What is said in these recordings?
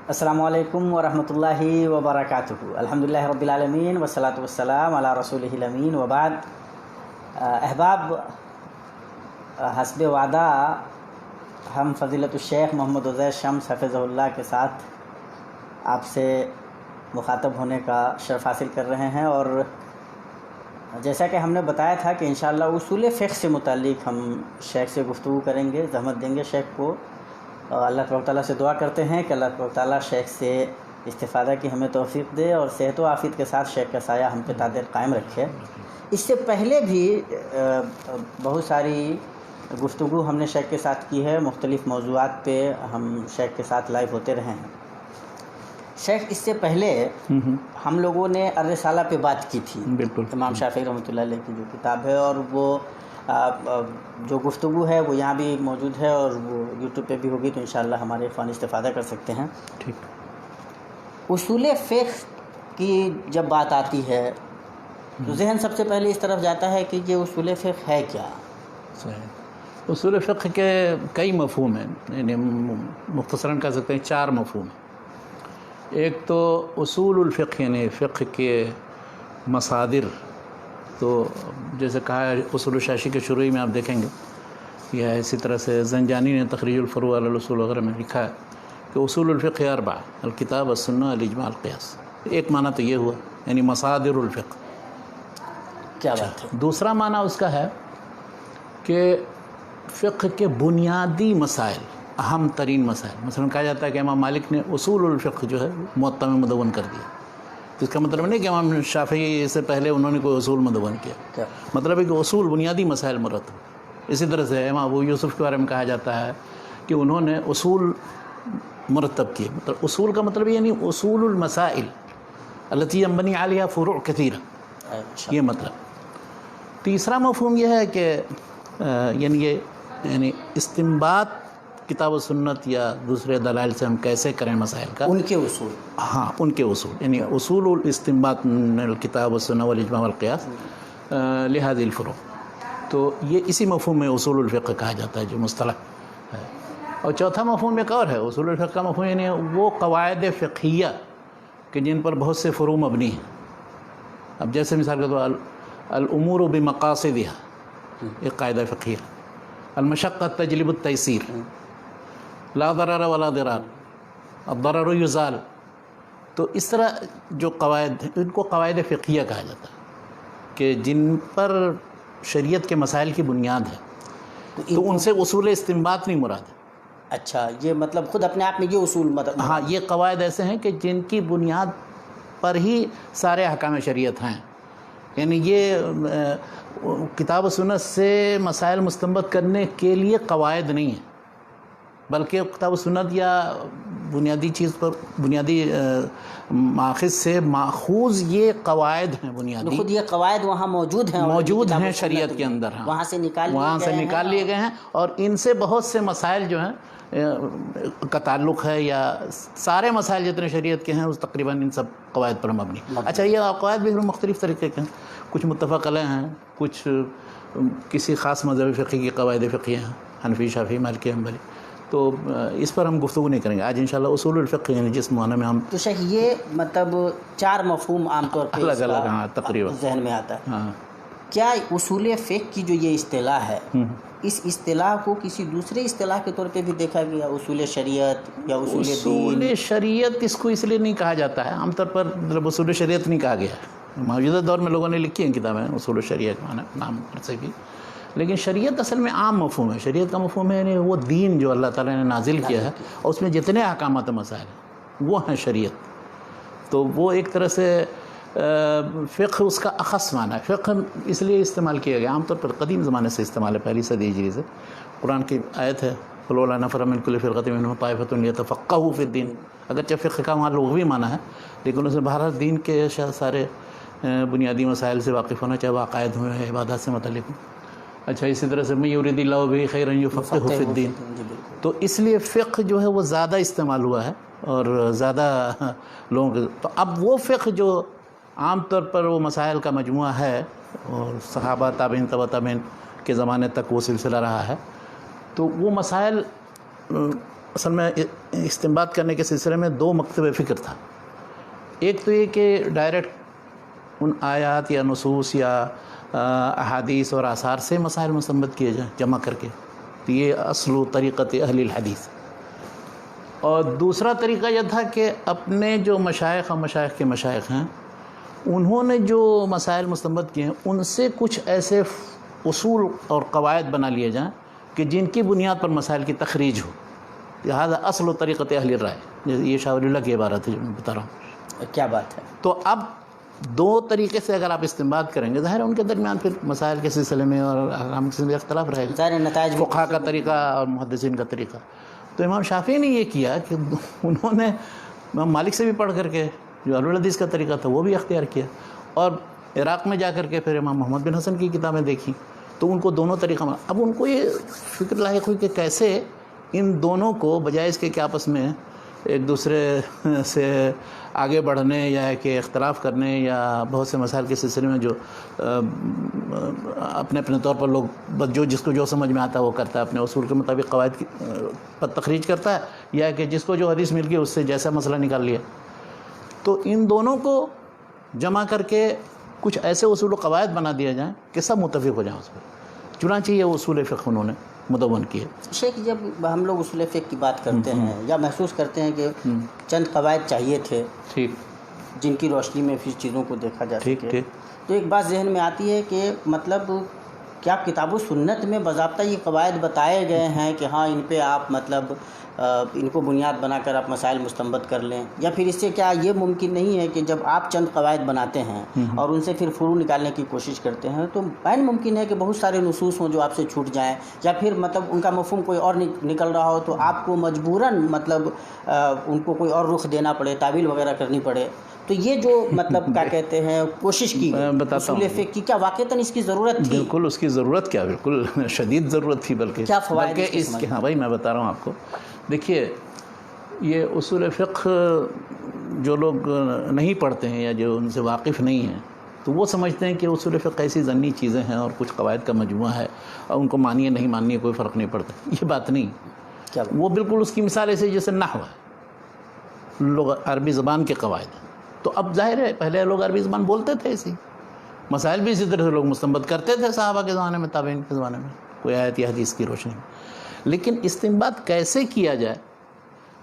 السلام علیکم ورحمۃ اللہ وبرکاتہ۔ الحمدللہ رب العالمین والصلاۃ والسلام علی رسولہ الامین وبعد۔ احباب، حسب وعدہ ہم فضیلت الشیخ محمد عزیر شمس حفظہ اللہ کے ساتھ آپ سے مخاطب ہونے کا شرف حاصل کر رہے ہیں، اور جیسا کہ ہم نے بتایا تھا کہ انشاءاللہ اصول فقہ سے متعلق ہم شیخ سے گفتگو کریں گے، زحمت دیں گے شیخ کو۔ اللہ تبارک تعالیٰ سے دعا کرتے ہیں کہ اللہ تبارک تعالیٰ شیخ سے استفادہ کی ہمیں توفیق دے اور صحت و عافیت کے ساتھ شیخ کا سایہ ہم پہ تا قائم رکھے۔ اس سے پہلے بھی بہت ساری گفتگو ہم نے شیخ کے ساتھ کی ہے، مختلف موضوعات پہ ہم شیخ کے ساتھ لائیو ہوتے رہے ہیں۔ شیخ، اس سے پہلے ہم لوگوں نے الرسالہ پہ بات کی تھی، بالکل امام شافعی رحمۃ اللہ علیہ کی جو کتاب ہے، اور وہ جو گفتگو ہے وہ یہاں بھی موجود ہے اور وہ یوٹیوب پہ بھی ہوگی، تو انشاءاللہ ہمارے اخوان استفادہ کر سکتے ہیں۔ ٹھیک۔ اصول فقہ کی جب بات آتی ہے تو ذہن سب سے پہلے اس طرف جاتا ہے کہ یہ اصول فقہ ہے کیا؟ صحیح۔ اصول فقہ کے کئی مفہوم ہیں، یعنی مختصراً کہہ سکتے ہیں 4 مفہوم ہیں۔ ایک تو اصول الفقہ یعنی فقہ کے مصادر، تو جیسے کہا ہے اصول الشاشی کے شروع میں آپ دیکھیں گے، یا اسی طرح سے زنجانی نے تخریج الفروع علی الاصول وغیرہ میں لکھا ہے کہ اصول الفقہ 4 الکتاب السنہ الاجماع القیاس۔ ایک معنی تو یہ ہوا، یعنی مصادر الفقہ۔ کیا بات ہے؟ دوسرا معنی اس کا ہے کہ فقہ کے بنیادی مسائل، اہم ترین مسائل، مثلا کہا جاتا ہے کہ امام مالک نے اصول الفقہ جو ہے موطا میں مدون کر دیا، تو اس کا مطلب نہیں کہ امام شافعی سے پہلے انہوں نے کوئی اصول مدون کیا، مطلب ہے کہ اصول بنیادی مسائل مرتب۔ اسی طرح سے امام ابو یوسف کے بارے میں کہا جاتا ہے کہ انہوں نے اصول مرتب کیے، مطلب اصول کا مطلب یعنی اصول المسائل التی ينبني علیہا فروع کثیرہ، یہ مطلب۔ تیسرا مفہوم یہ ہے کہ یعنی استنباط کتاب و سنت یا دوسرے دلائل سے ہم کیسے کریں مسائل کا، ان کے اصول، ہاں ان کے اصول، یعنی اصول الاستنباط من الکتاب والسنہ والاجماع والقیاس لہذه الفروع۔ تو یہ اسی مفہوم میں اصول الفقہ کہا جاتا ہے جو مصطلح ہے۔ اور چوتھا مفہوم ایک اور ہے اصول الفقہ کا مفہوم، یعنی وہ قواعد فقہیہ کہ جن پر بہت سے فروع مبنی ہیں۔ اب جیسے مثال کے طور الامور بمقاصدها، ایک قاعدہ فقہیہ، المشقۃ تجلب التیسیر، لا ضرر ولا ضرار، الضرر یزال۔ تو اس طرح جو قواعد ہیں ان کو قواعد فقہیہ کہا جاتا ہے کہ جن پر شریعت کے مسائل کی بنیاد ہے، تو ان سے اصول استنباط نہیں مراد ہے۔ اچھا، یہ مطلب خود اپنے آپ میں یہ اصول ہاں، یہ قواعد ایسے ہیں کہ جن کی بنیاد پر ہی سارے احکام شریعت ہیں، یعنی یہ کتاب و سنت سے مسائل مستنبط کرنے کے لیے قواعد نہیں ہیں، بلکہ کتاب و سنت یا بنیادی چیز پر، بنیادی ماخذ سے ماخوذ یہ قواعد ہیں بنیادی، خود یہ قواعد وہاں موجود ہیں شریعت کے اندر، ہاں وہاں سے نکال لیے گئے ہیں، اور ان سے بہت سے مسائل جو ہیں کا تعلق ہے، یا سارے مسائل جتنے شریعت کے ہیں اس تقریباً ان سب قواعد پر مبنی۔ اچھا، یہ قواعد بھی مختلف طریقے کے ہیں، کچھ متفق علیہ ہیں، کچھ کسی خاص مذہبی فقہ کی قواعد فقہیہ ہیں، حنفی، شافعی، مالکی، حنبلی۔ تو اس پر ہم گفتگو نہیں کریں گے آج انشاءاللہ۔ اصول الفقہ یعنی جس معنی میں ہم، تو شیخ یہ مطلب 4 مفہوم عام طور پہ الگ الگ، ہاں تقریباً ذہن میں آتا ہے۔ ہاں، کیا اصول فقہ کی جو یہ اصطلاح ہے، اس اصطلاح کو کسی دوسرے اصطلاح کے طور پہ بھی دیکھا گیا، اصول شریعت یا اصول دین؟ اصول شریعت اس کو اس لیے نہیں کہا جاتا ہے، عام طور پر مطلب اصول شریعت نہیں کہا گیا ہے۔ موجودہ دور میں لوگوں نے لکھی ہیں کتابیں اصول شریعت نام سے بھی، لیکن شریعت اصل میں عام مفہوم ہے۔ شریعت کا مفہوم ہے یعنی وہ دین جو اللہ تعالیٰ نے نازل کیا ہے، اور اس میں جتنے احکامات مسائل ہیں وہ ہیں شریعت۔ تو وہ ایک طرح سے فقہ اس کا اخص معنی ہے۔ فقہ اس لیے استعمال کیا گیا، عام طور پر قدیم زمانے سے استعمال ہے، پہلی صدی ہجری سے۔ قرآن کی آیت ہے فلولا نفر من کل فرقۃ منهم طائفۃ لیتفقہوا فی الدین، اگرچہ فقہ کا وہاں لغوی معنی ہے، لیکن اس میں بہرحال دین کے سارے بنیادی مسائل سے واقف ہونا، چاہے وہ عقائد ہوں، عبادات سے متعلق ہوں۔ اچھا، اسی طرح سے من یرید اللہ بہ خیرا یفقہہ فی الدین۔ تو اس لیے فقہ جو ہے وہ زیادہ استعمال ہوا ہے اور زیادہ لوگوں کے، تو اب وہ فقہ جو عام طور پر وہ مسائل کا مجموعہ ہے، اور صحابہ، تابعین، تبع تابعین کے زمانے تک وہ سلسلہ رہا ہے، تو وہ مسائل اصل میں استنباط کرنے کے سلسلے میں دو مکتب فکر تھا. ایک تو یہ کہ ڈائریکٹ ان آیات یا نصوص یا احادیث اور آثار سے مسائل مستنبط کیے جائیں جمع کر کے، تو یہ اصل و طریقت اہل الحدیث. اور دوسرا طریقہ یہ تھا کہ اپنے جو مشائخ اور مشائخ کے مشائخ ہیں انہوں نے جو مسائل مستنبط کیے ہیں ان سے کچھ ایسے اصول اور قواعد بنا لیے جائیں کہ جن کی بنیاد پر مسائل کی تخریج ہو. لہذا اصل و طریقت اہل الرائے، یہ شاہ ولی اللہ کی عبارت ہے جو میں بتا رہا ہوں. کیا بات ہے. تو اب دو طریقے سے اگر آپ استنباط کریں گے، ظاہر ہے ان کے درمیان پھر مسائل کے سلسلے میں اور احکام کے سلسلے میں اختلاف رہے گا، ظاہر نتائج فقہا کا طریقہ اور محدثین کا طریقہ. تو امام شافعی نے یہ کیا کہ انہوں نے امام مالک سے بھی پڑھ کر کے جو اہل الحدیث کا طریقہ تھا وہ بھی اختیار کیا، اور عراق میں جا کر کے پھر امام محمد بن حسن کی کتابیں دیکھی تو ان کو دونوں طریقہ اب ان کو یہ فکر لاحق ہوئی کہ کیسے ان دونوں کو بجائے اس کے کہ آپس میں ایک دوسرے سے آگے بڑھنے یا کہ اختلاف کرنے یا بہت سے مسائل کے سلسلے میں جو اپنے اپنے طور پر لوگ جو جس کو جو سمجھ میں آتا ہے وہ کرتا ہے، اپنے اصول کے مطابق قواعد پر تخریج کرتا ہے، یا کہ جس کو جو حدیث مل گئی اس سے جیسا مسئلہ نکال لیا. تو ان دونوں کو جمع کر کے کچھ ایسے اصول و قواعد بنا دیا جائیں کہ سب متفق ہو جائیں اس پر. چنانچہ یہ اصول فقہ انہوں نے مدون کیے. شیخ جب ہم لوگ اصول فقہ کی بات کرتے ہیں یا محسوس کرتے ہیں کہ چند قواعد چاہیے تھے ٹھیک جن کی روشنی میں پھر چیزوں کو دیکھا جا ٹھیک سکے، ٹھیک تو ایک بات ذہن میں آتی ہے کہ مطلب کیا کتاب و سنت میں باضابطہ یہ قواعد بتائے گئے ہیں کہ ہاں ان پہ آپ مطلب ان کو بنیاد بنا کر آپ مسائل مستنبط کر لیں، یا پھر اس سے کیا یہ ممکن نہیں ہے کہ جب آپ چند قواعد بناتے ہیں اور ان سے پھر فروع نکالنے کی کوشش کرتے ہیں تو بین ممکن ہے کہ بہت سارے نصوص ہوں جو آپ سے چھوٹ جائیں، یا پھر مطلب ان کا مفہوم کوئی اور نکل رہا ہو تو آپ کو مجبوراً مطلب ان کو کوئی اور رخ دینا پڑے، تعویل وغیرہ کرنی پڑے. تو یہ جو مطلب کیا کہتے ہیں کوشش کی اصول فقہ کی، کیا واقعتاً اس کی ضرورت تھی؟ بالکل اس کی ضرورت کیا، بالکل شدید ضرورت تھی. بلکہ کیا فوائد اس کے ہاں بھائی میں بتا رہا ہوں آپ کو. دیکھیے یہ اصول فقہ جو لوگ نہیں پڑھتے ہیں یا جو ان سے واقف نہیں ہیں تو وہ سمجھتے ہیں کہ اصول فقہ ایسی ضمنی چیزیں ہیں اور کچھ قواعد کا مجموعہ ہے اور ان کو مانیے نہیں مانیے کوئی فرق نہیں پڑتا. یہ بات نہیں. وہ بالکل اس کی مثال ایسے جیسے نحو ہے، لوگ عربی زبان کے قواعد ہیں. تو اب ظاہر ہے پہلے لوگ عربی زبان بولتے تھے، اسی مسائل بھی اسی طرح سے لوگ مستنبط کرتے تھے صحابہ کے زمانے میں، تابعین کے زمانے میں، کوئی آیت یا حدیث کی روشنی میں. لیکن استنباط کیسے کیا جائے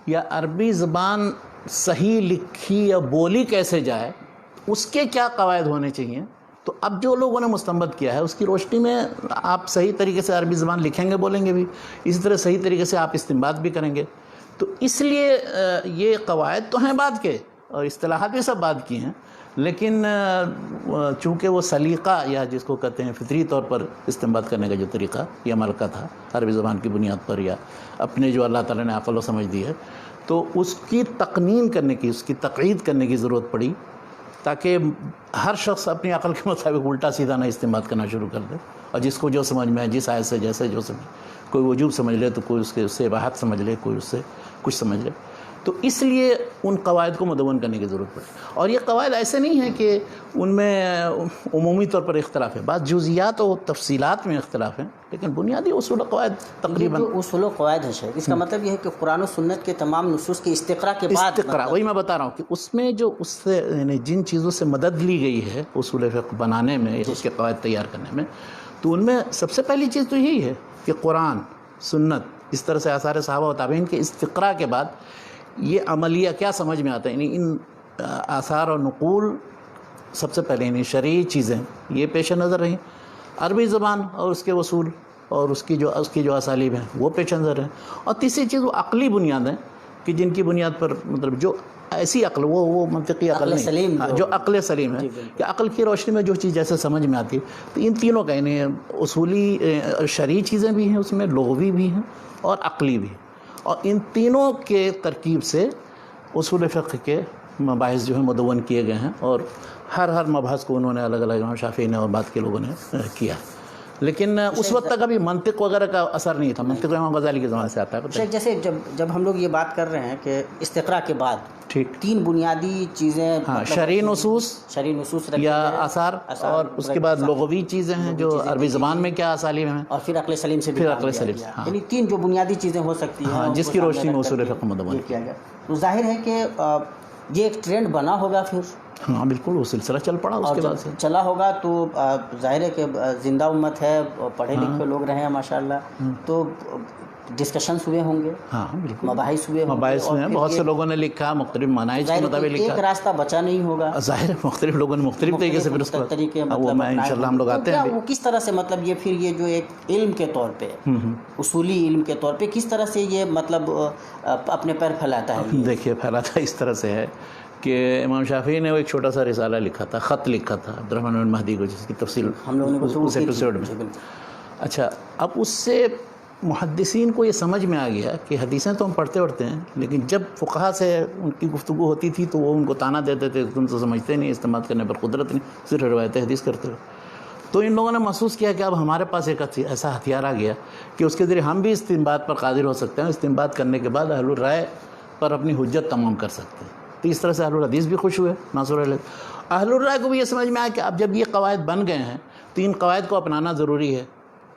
یا عربی زبان صحیح لکھی یا بولی کیسے جائے، اس کے کیا قواعد ہونے چاہیے، تو اب جو لوگوں نے مستنبط کیا ہے اس کی روشنی میں آپ صحیح طریقے سے عربی زبان لکھیں گے بولیں گے بھی، اسی طرح صحیح طریقے سے آپ استنباط بھی کریں گے. تو اس لیے یہ قواعد تو ہیں بعد کے اور اصطلاحات بھی سب بعد کی ہیں، لیکن چونکہ وہ سلیقہ یا جس کو کہتے ہیں فطری طور پر استنباط کرنے کا جو طریقہ یا عمل کا تھا عربی زبان کی بنیاد پر یا اپنے جو اللہ تعالیٰ نے عقل و سمجھ دی ہے، تو اس کی تقنین کرنے کی، اس کی تقعید کرنے کی ضرورت پڑی تاکہ ہر شخص اپنی عقل کے مطابق الٹا سیدھا نہ استنباط کرنا شروع کر دے، اور جس کو جو سمجھ میں ہے، جس آیت سے جیسے جو سمجھ، کوئی وجوب سمجھ لے تو کوئی اس سے اباحت سمجھ لے، کوئی اس سے کچھ سمجھ لے. تو اس لیے ان قواعد کو مدون کرنے کی ضرورت پڑی. اور یہ قواعد ایسے نہیں ہیں کہ ان میں عمومی طور پر اختلاف ہے، بعض جزئیات و تفصیلات میں اختلاف ہیں، لیکن بنیادی اصول و قواعد تقریباً جو اصول و قواعد ہے شیخ، اس کا مطلب یہ ہے کہ قرآن و سنت کے تمام نصوص کے استقراء کے بعد استقراء، وہی میں بتا رہا ہوں کہ اس میں جو اس سے یعنی جن چیزوں سے مدد لی گئی ہے اصول فقہ بنانے میں، اس کے قواعد تیار کرنے میں، تو ان میں سب سے پہلی چیز تو یہی ہے کہ قرآن سنت اس طرح سے آثار صحابہ و تابعین کے استقراء کے بعد یہ عملیہ کیا سمجھ میں آتا ہے، یعنی ان آثار اور نقول سب سے پہلے یعنی شرعی چیزیں یہ پیش نظر رہیں، عربی زبان اور اس کے اصول اور اس کی جو اسالیب ہیں وہ پیش نظر ہیں، اور تیسری چیز وہ عقلی بنیاد ہیں کہ جن کی بنیاد پر مطلب جو ایسی عقل وہ منطقی عقل نہیں، جو عقل سلیم ہے کہ عقل کی روشنی میں جو چیز جیسے سمجھ میں آتی ہے. تو ان تینوں کا یعنی اصولی شرعی چیزیں بھی ہیں، اس میں لغوی بھی ہیں اور عقلی بھی، اور ان تینوں کے ترکیب سے اصول فقہ کے مباحث جو ہیں مدون کیے گئے ہیں، اور ہر مبحث کو انہوں نے الگ الگ امام شافعی نے اور بعد کے لوگوں نے کیا. لیکن اس وقت تک ابھی منطق وغیرہ کا اثر نہیں تھا، منطق امام غزالی کے زمانے سے آتا ہے. جیسے جب ہم لوگ یہ بات کر رہے ہیں کہ استقراء کے بعد ٹھیک. 3 بنیادی چیزیں ہاں شرعی نصوص شرعی نصوص رکھی یا جائے، آثار، اور اس کے بعد لغوی چیزیں ہیں جو عربی زبان میں کیا اسالیب ہیں، اور پھر عقل سلیم سے بھی پھر کام عقل لیا سلیم گیا. سے، ہاں. یعنی 3 جو بنیادی چیزیں ہو سکتی ہیں ہاں، ان جس کو کی سامنے روشنی میں رکھ کر اصول کے فقہ مدون یہ کیا گیا. تو ظاہر ہے کہ یہ ایک ٹرینڈ بنا ہوگا پھر، ہاں بالکل وہ سلسلہ چل پڑا اس اور کے جب بعد سے. چلا ہوگا تو ظاہر ہے کہ زندہ امت ہے، پڑھے لکھے لوگ رہے ہیں ماشاءاللہ، تو ڈسکشنز ہوئے ہوں گے، ہاں بالکل مباحث ہوئے ہوں گے، مباحث اور میں پھر بہت سے ایک لوگوں نے لکھا، مختلف مناہج کے ظاہر ہے مطابق کہ ایک لکھا. راستہ بچا نہیں ہوگا، ظاہر ہے مختلف لوگوں نے مختلف طریقے سے پھر اس کو طریقے وہ مطلب میں اپنائے انشاءاللہ ہوں ہم لوگ گے. تو آتے کیا ہیں وہ کس طرح سے مطلب یہ پھر یہ جو ایک علم کے طور پہ، اصولی علم کے طور پہ کس طرح سے یہ مطلب اپنے پیر پھیلاتا ہے یہ؟ دیکھیے پھیلاتا اس طرح سے ہے کہ امام شافعی نے وہ ایک چھوٹا سا رسالہ لکھا تھا، خط لکھا تھا عبدالرحمن بن مہدی کو، جس کی تفصیل ہم لوگوں نے گفتگو اس کی تھی. ایپیسوڈ میں. جی بالکل. اچھا، اب اس سے محدثین کو یہ سمجھ میں آ گیا کہ حدیثیں تو ہم پڑھتے ہیں، لیکن جب فقہا سے ان کی گفتگو ہوتی تھی تو وہ ان کو طعنہ دیتے تھے، تم تو سمجھتے نہیں، استعمال کرنے پر قدرت نہیں، صرف روایت حدیث کرتے ہو. تو ان لوگوں نے محسوس کیا کہ اب ہمارے پاس ایک ایسا ہتھیار آ گیا کہ اس کے ذریعے ہم بھی استنباط پر قادر ہو سکتے ہیں، استنباط کرنے کے بعد اہل الرائے پر اپنی حجت تمام کر سکتے ہیں. تو اس طرح سے اہل الحدیث بھی خوش ہوئے، ناصر اہل الرائے کو بھی یہ سمجھ میں آیا کہ اب جب یہ قواعد بن گئے ہیں تو ان قواعد کو اپنانا ضروری ہے،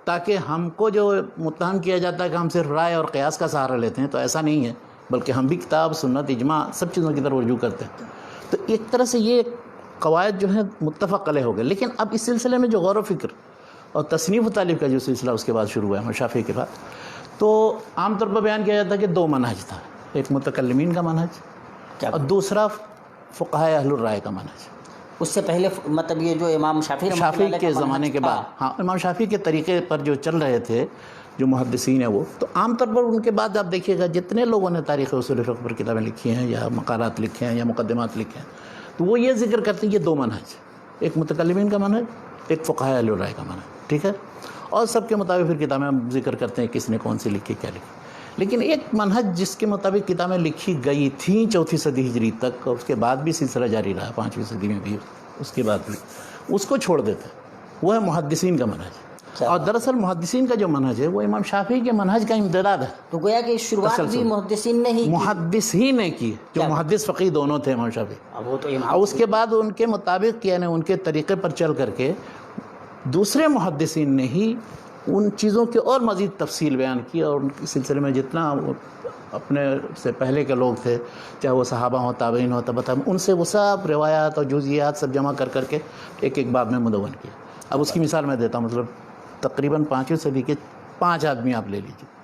تاکہ ہم کو جو متہم کیا جاتا ہے کہ ہم صرف رائے اور قیاس کا سہارا لیتے ہیں، تو ایسا نہیں ہے، بلکہ ہم بھی کتاب، سنت، اجماع سب چیزوں کی طرف رجوع کرتے ہیں. تو ایک طرح سے یہ قواعد جو ہیں متفق علیہ ہو گئے. لیکن اب اس سلسلے میں جو غور و فکر اور تصنیف و تالیف کا جو سلسلہ اس کے بعد شروع ہوا ہے شافعی کے بعد، تو عام طور پر بیان کیا جاتا ہے کہ 2 منہج تھا، ایک متکلمین کا منہج اور دوسرا فقہاء اہل الرائے کا منہج. اس سے پہلے مطلب یہ جو امام شافعی رحمۃ اللہ شافعی علیہ کے کا زمانے منہج کے تھا، بعد، ہاں امام شافعی کے طریقے پر جو چل رہے تھے جو محدثین ہیں وہ، تو عام طور پر ان کے بعد آپ دیکھیے گا جتنے لوگوں نے تاریخ اصول فقہ پر کتابیں لکھی ہیں یا مقالات لکھے ہیں یا مقدمات لکھے ہیں، تو وہ یہ ذکر کرتے ہیں یہ 2 منہج، ایک متکلمین کا منہج، ایک فقہاء اہل الرائے کا منہج. ٹھیک ہے، اور سب کے مطابق پھر کتابیں ہم ذکر کرتے ہیں کس نے کون سی لکھی، کیا لکھی. لیکن ایک منہج جس کے مطابق کتابیں لکھی گئی تھیں 4 صدی ہجری تک، اور اس کے بعد بھی سلسلہ جاری رہا 5ویں صدی میں بھی، اس کے بعد بھی اس کو چھوڑ دیتے، وہ ہے محدثین کا منہج. اور دراصل محدثین کا جو منہج ہے وہ امام شافعی کے منہج کا امتداد ہے. تو گویا کہ شروعات بھی محدثین نے ہی کی. محدثین نے کی، جو محدث فقیہ دونوں تھے امام شافعی. وہ تو اور اس کے بعد ان کے مطابق یعنی ان کے طریقے پر چل کر کے دوسرے محدثین نے ہی ان چیزوں کے اور مزید تفصیل بیان کی، اور ان کے سلسلے میں جتنا اپنے سے پہلے کے لوگ تھے، چاہے وہ صحابہ ہوں، تابعین ہوں، تبع تابعین، ان سے وہ سب روایات اور جزئیات سب جمع کر کے ایک ایک باب میں مدون کیا. اب اس کی مثال میں دیتا ہوں، مطلب تقریباً 5ویں صدی کے 5 آدمی آپ لے لیجیے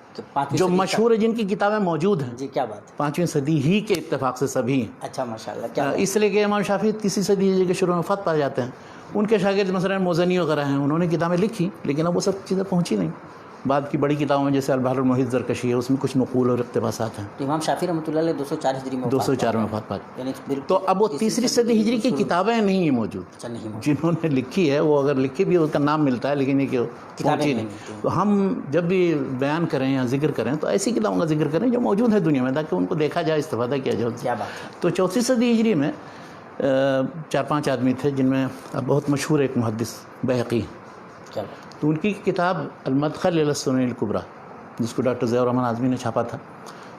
جو مشہور ہے، جن کی کتابیں موجود ہیں. جی کیا بات ہے، 5ویں صدی ہی کے اتفاق سے سبھی ہیں. اچھا ماشاءاللہ، کیا اس لیے کہ امام شافعی 3 صدی ہجری کے شروع میں وفات پا جاتے ہیں. ان کے شاگرد مثلا مزنی وغیرہ ہیں، انہوں نے کتابیں لکھی، لیکن اب وہ سب چیزیں پہنچی نہیں. بعد کی بڑی کتابوں میں جیسے البحر المحیط زرکشی ہے، اس میں کچھ نقول اور اقتباسات ہیں. تو امام شافعی رحمۃ اللہ علیہ 204 ہجری میں 204 میں وفات پا یعنی تو اب وہ 3 صدی ہجری کی کتابیں نہیں ہیں موجود. جنہوں نے لکھی ہے وہ اگر لکھی بھی اس کا نام ملتا ہے، لیکن یہ کہ پہنچی نہیں. تو ہم جب بھی بیان کریں یا ذکر کریں تو ایسی کتابوں کا ذکر کریں جو موجود ہے دنیا میں، تاکہ ان کو دیکھا جائے، استفادہ کیا جائے. کیا بات. تو 4 صدی ہجری میں 4-5 آدمی تھے، جن میں بہت مشہور ایک محدث بیہقی. تو ان کی کتاب المدخل الی السنن الکبریٰ، جس کو ڈاکٹر ضیاء الرحمن اعظمی نے چھاپا تھا،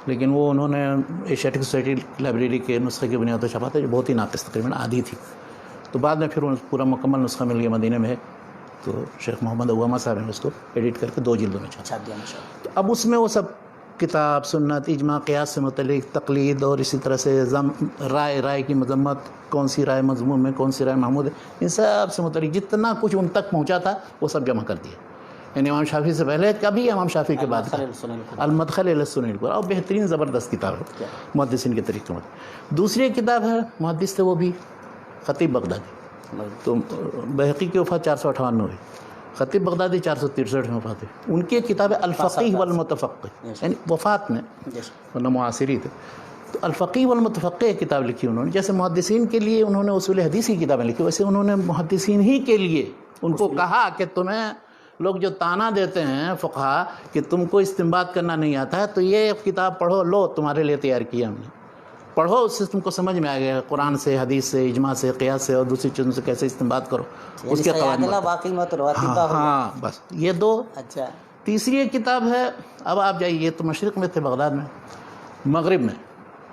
لیکن وہ انہوں نے ایشیاٹک سوسائٹی لائبریری کے نسخے کی بنیاد پر چھاپا تھا، جو بہت ہی ناقص، تقریباً آدھی تھی. تو بعد میں پھر پورا مکمل نسخہ مل گیا مدینہ میں، تو شیخ محمد اوامہ صاحب نے اس کو ایڈٹ کر کے 2 جلدوں میں چھاپ دیا. تو اب اس میں وہ سب کتاب، سنت، اجماع، قیاس سے متعلق تقلید، اور اسی طرح سے رائے کی مذمت، کون سی رائے مذموم ہے، کون سی رائے محمود ہے، ان سب سے متعلق جتنا کچھ ان تک پہنچا تھا وہ سب جمع کر دیا. یعنی امام شافعی سے پہلے کا بھی، امام شافعی کے بعد المدخل الی السنن الکبریٰ، اور بہترین زبردست کتاب ہے محدثین کے طریقے میں. دوسری ایک کتاب ہے، محدث تھے وہ بھی، خطیب بغدادی. تو بیہقی کی وفات 458 میں ہوئی، خطیب بغدادی 463 میں وفات ہوئی. ان کی کتاب ہے الفقیہ والمتفقہ، یعنی وفات میں، ورنہ معاصری تھے. تو الفقیہ والمتفقہ ایک کتاب لکھی انہوں نے. جیسے محدثین کے لیے انہوں نے اصول حدیث کی کتابیں لکھی، ویسے انہوں نے محدثین ہی کے لیے ان کو کہا کہ تمہیں لوگ جو طعنہ دیتے ہیں فقہا کہ تم کو استنباط کرنا نہیں آتا ہے، تو یہ کتاب پڑھو، لو تمہارے لیے تیار کیا ہم نے، پڑھو، اس سے تم کو سمجھ میں آ گیا قرآن سے، حدیث سے، اجماع سے، قیاس سے، اور دوسری چیزوں سے کیسے استنباط کرو، اس کے قواعد. ہاں بس یہ 2. اچھا. تیسری ایک کتاب ہے، اب آپ جائیے، یہ تو مشرق میں تھے بغداد میں، مغرب میں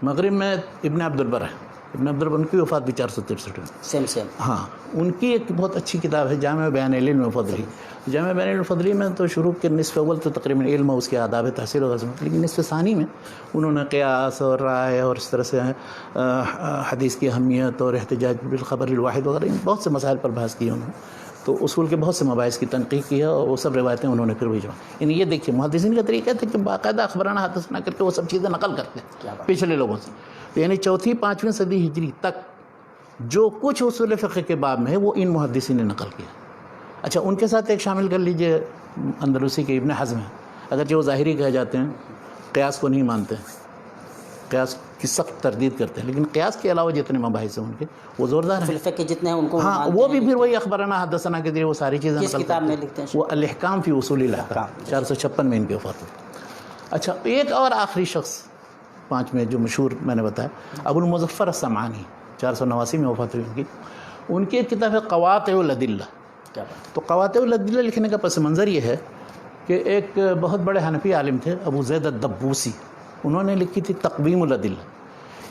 مغرب میں ابن عبد البر ہے، ابن عبد البر کی وفات بھی 463 میں. سیم ہاں، ان کی ایک بہت اچھی کتاب ہے جامع بیان العلم والفضل. جامع بیان العلم والفضل میں تو شروع کے نصف اول تو تقریباً علم و اس کے آداب تحصیل و عظمت، لیکن نصف ثانی میں انہوں نے قیاس اور رائے اور اس طرح سے حدیث کی اہمیت اور احتجاج بالخبر الواحد وغیرہ ان بہت سے مسائل پر بحث کی انہوں نے. تو اصول کے بہت سے مباحث کی تنقیح کی ہے اور وہ سب روایتیں انہوں نے پھر وہی جمع. یعنی یہ دیکھیے محدثین کا طریقہ تھا کہ باقاعدہ اخبرانہ حدثنا کر کے وہ سب چیزیں نقل کرتے ہیں پچھلے لوگوں سے. یعنی چوتھی 5ویں صدی ہجری تک جو کچھ اصول فقہ کے باب میں ہے وہ ان محدثین نے نقل کیا. اچھا، ان کے ساتھ ایک شامل کر لیجئے اندلسی کے ابن حزم ہیں. اگرچہ وہ ظاہری کہے جاتے ہیں، قیاس کو نہیں مانتے، قیاس کی سخت تردید کرتے ہیں، لیکن قیاس کے علاوہ جتنے مباحث ہیں ان کے وہ زوردار ہیں. فقہ کے جتنے ہیں ان کو ہاں، وہ بھی پھر وہی اخبرانہ حدثنا کے ذریعے وہ ساری چیزیں کس نقل کتاب میں کرتے لکھتے ہیں؟ وہ الاحکام فی اصول الاحکام، 456 میں ان کی وفات ہوئی. اچھا، ایک اور آخری شخص 5 میں جو مشہور میں نے بتایا، ابو المظفر السمعانی، 489 میں وفات ہوئی ان کی. ان کی ایک کتاب ہے قواطع الادلہ. تو قواطع الادلہ لکھنے کا پس منظر یہ ہے کہ ایک بہت بڑے حنفی عالم تھے ابو زید الدبوسی، انہوں نے لکھی تھی تقویم الادلہ،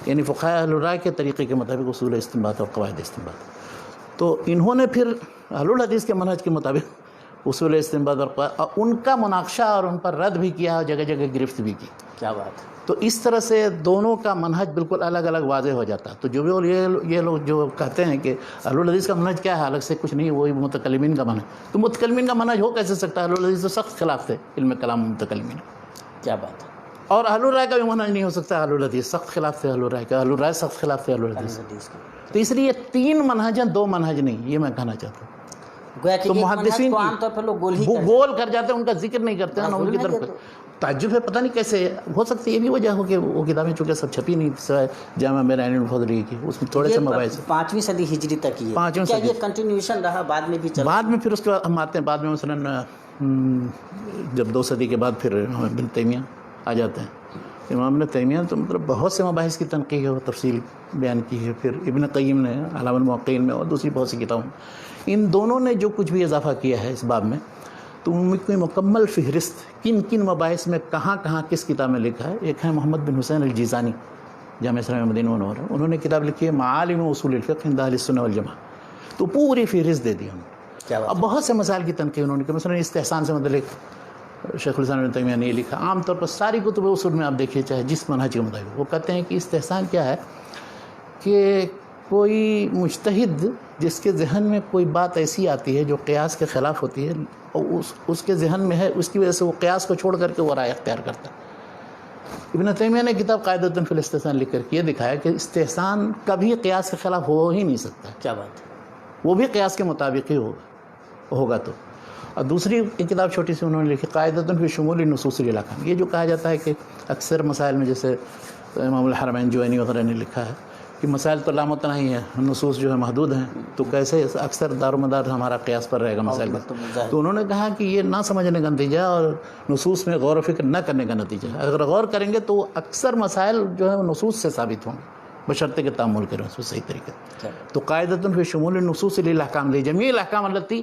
یعنی فقہاء اہل الرائے کے طریقے کے مطابق اصول استنباط اور قواعد استنباط. تو انہوں نے پھر اہل الحدیث کے منہج کے مطابق اصول استنباط اور ان کا مناقشہ اور ان پر رد بھی کیا اور جگہ جگہ گرفت بھی کی. کیا بات ہے. تو اس طرح سے دونوں کا منہج بالکل الگ الگ واضح ہو جاتا. تو جو بھی یہ لوگ جو کہتے ہیں کہ اہل الحدیث کا منہج کیا ہے، الگ سے کچھ نہیں، وہی متکلمین کا منہج. تو متکلمین کا منہج ہو کیسے سکتا ہے؟ اہل الحدیث تو سخت خلاف تھے علم کلام متکلمین. کیا بات ہے. اور اہل الرائے کا بھی منہج نہیں ہو سکتا. اہل الحدیث سخت خلاف تھے اہل الرائے کا، اہل الرائے سخت خلاف تھے اہل الحدیث. تو اس لیے 3 منہج ہیں، 2 منہج نہیں، یہ میں کہنا چاہتا ہوں. تو محدثین عام طور پر لوگ گول کر جاتے ہیں، ان کا ذکر نہیں کرتے ہیں نا ان کی طرف. تعجب ہے، پتہ نہیں کیسے ہو سکتی. یہ بھی وجہ ہو کہ وہ کتابیں چونکہ سب چھپی نہیں، سوائے جامع بیان العلم والفضل کی، اس میں تھوڑے سے مباحث. 5ویں صدی ہجری تک یہ 5ویں کیا صدی یہ کنٹینیوشن رہا بعد میں بھی چلا؟ بعد میں پھر اس کے بعد ہم آتے ہیں بعد میں مثلاً جب 2 صدی کے بعد پھر ابن تیمیہ آ جاتے ہیں. امام ابن تیمیہ تو مطلب بہت سے مباحث کی تنقیح اور تفصیل بیان کی ہے. پھر ابن قیم نے علام الموقعین میں اور دوسری بہت سی کتابوں میں ان دونوں نے جو کچھ بھی اضافہ کیا ہے اس باب میں، تو ان میں کوئی مکمل فہرست کن کن مباحث میں کہاں کہاں کس کتاب میں لکھا ہے. ایک ہے محمد بن حسین الجیزانی، جامع اسلامیہ مدینہ منورہ، انہوں نے کتاب لکھی ہے معالم اصول الفقہ عند اہل السنہ والجماعہ. تو پوری فہرست دے دی انہوں نے. اب بہت سے مسائل کی تنقیح انہوں نے کی. مثلا استحسان سے متعلق شیخ الاسلام ابن تیمیہ نے یہ لکھا. عام طور پر ساری کتب اصول میں آپ دیکھیے چاہے جس منہج کے مطابق، وہ کہتے ہیں کہ استحسان کیا ہے کہ کوئی مجتہد جس کے ذہن میں کوئی بات ایسی آتی ہے جو قیاس کے خلاف ہوتی ہے اور اس کے ذہن میں ہے، اس کی وجہ سے وہ قیاس کو چھوڑ کر کے وہ رائے اختیار کرتا ہے. ابن تیمیہ نے کتاب قاعدۃ فی الاستحسان لکھ کر یہ دکھایا کہ استحسان کبھی قیاس کے خلاف ہو ہی نہیں سکتا. کیا بات ہے. وہ بھی قیاس کے مطابق ہی ہوگا. تو اور دوسری ایک کتاب چھوٹی سی انہوں نے لکھی قاعدۃ فی شمول النصوص الاحکام. یہ جو کہا جاتا ہے کہ اکثر مسائل میں، جیسے امام الحرمین جوینی وغیرہ نے لکھا ہے کہ مسائل تو لامتناہی ہیں، نصوص جو ہے محدود ہیں، تو کیسے اکثر دار و مدار ہمارا قیاس پر رہے گا مسائل میں. تو انہوں نے کہا کہ یہ نہ سمجھنے کا نتیجہ اور نصوص میں غور و فکر نہ کرنے کا نتیجہ ہے. اگر غور کریں گے تو اکثر مسائل جو ہے وہ نصوص سے ثابت ہوں گے بشرطے کے تعامل کریں اس کو صحیح طریقے سے. تو قاعدۃ فی شمول النصوص للاحکام لجمیع الاحکام التی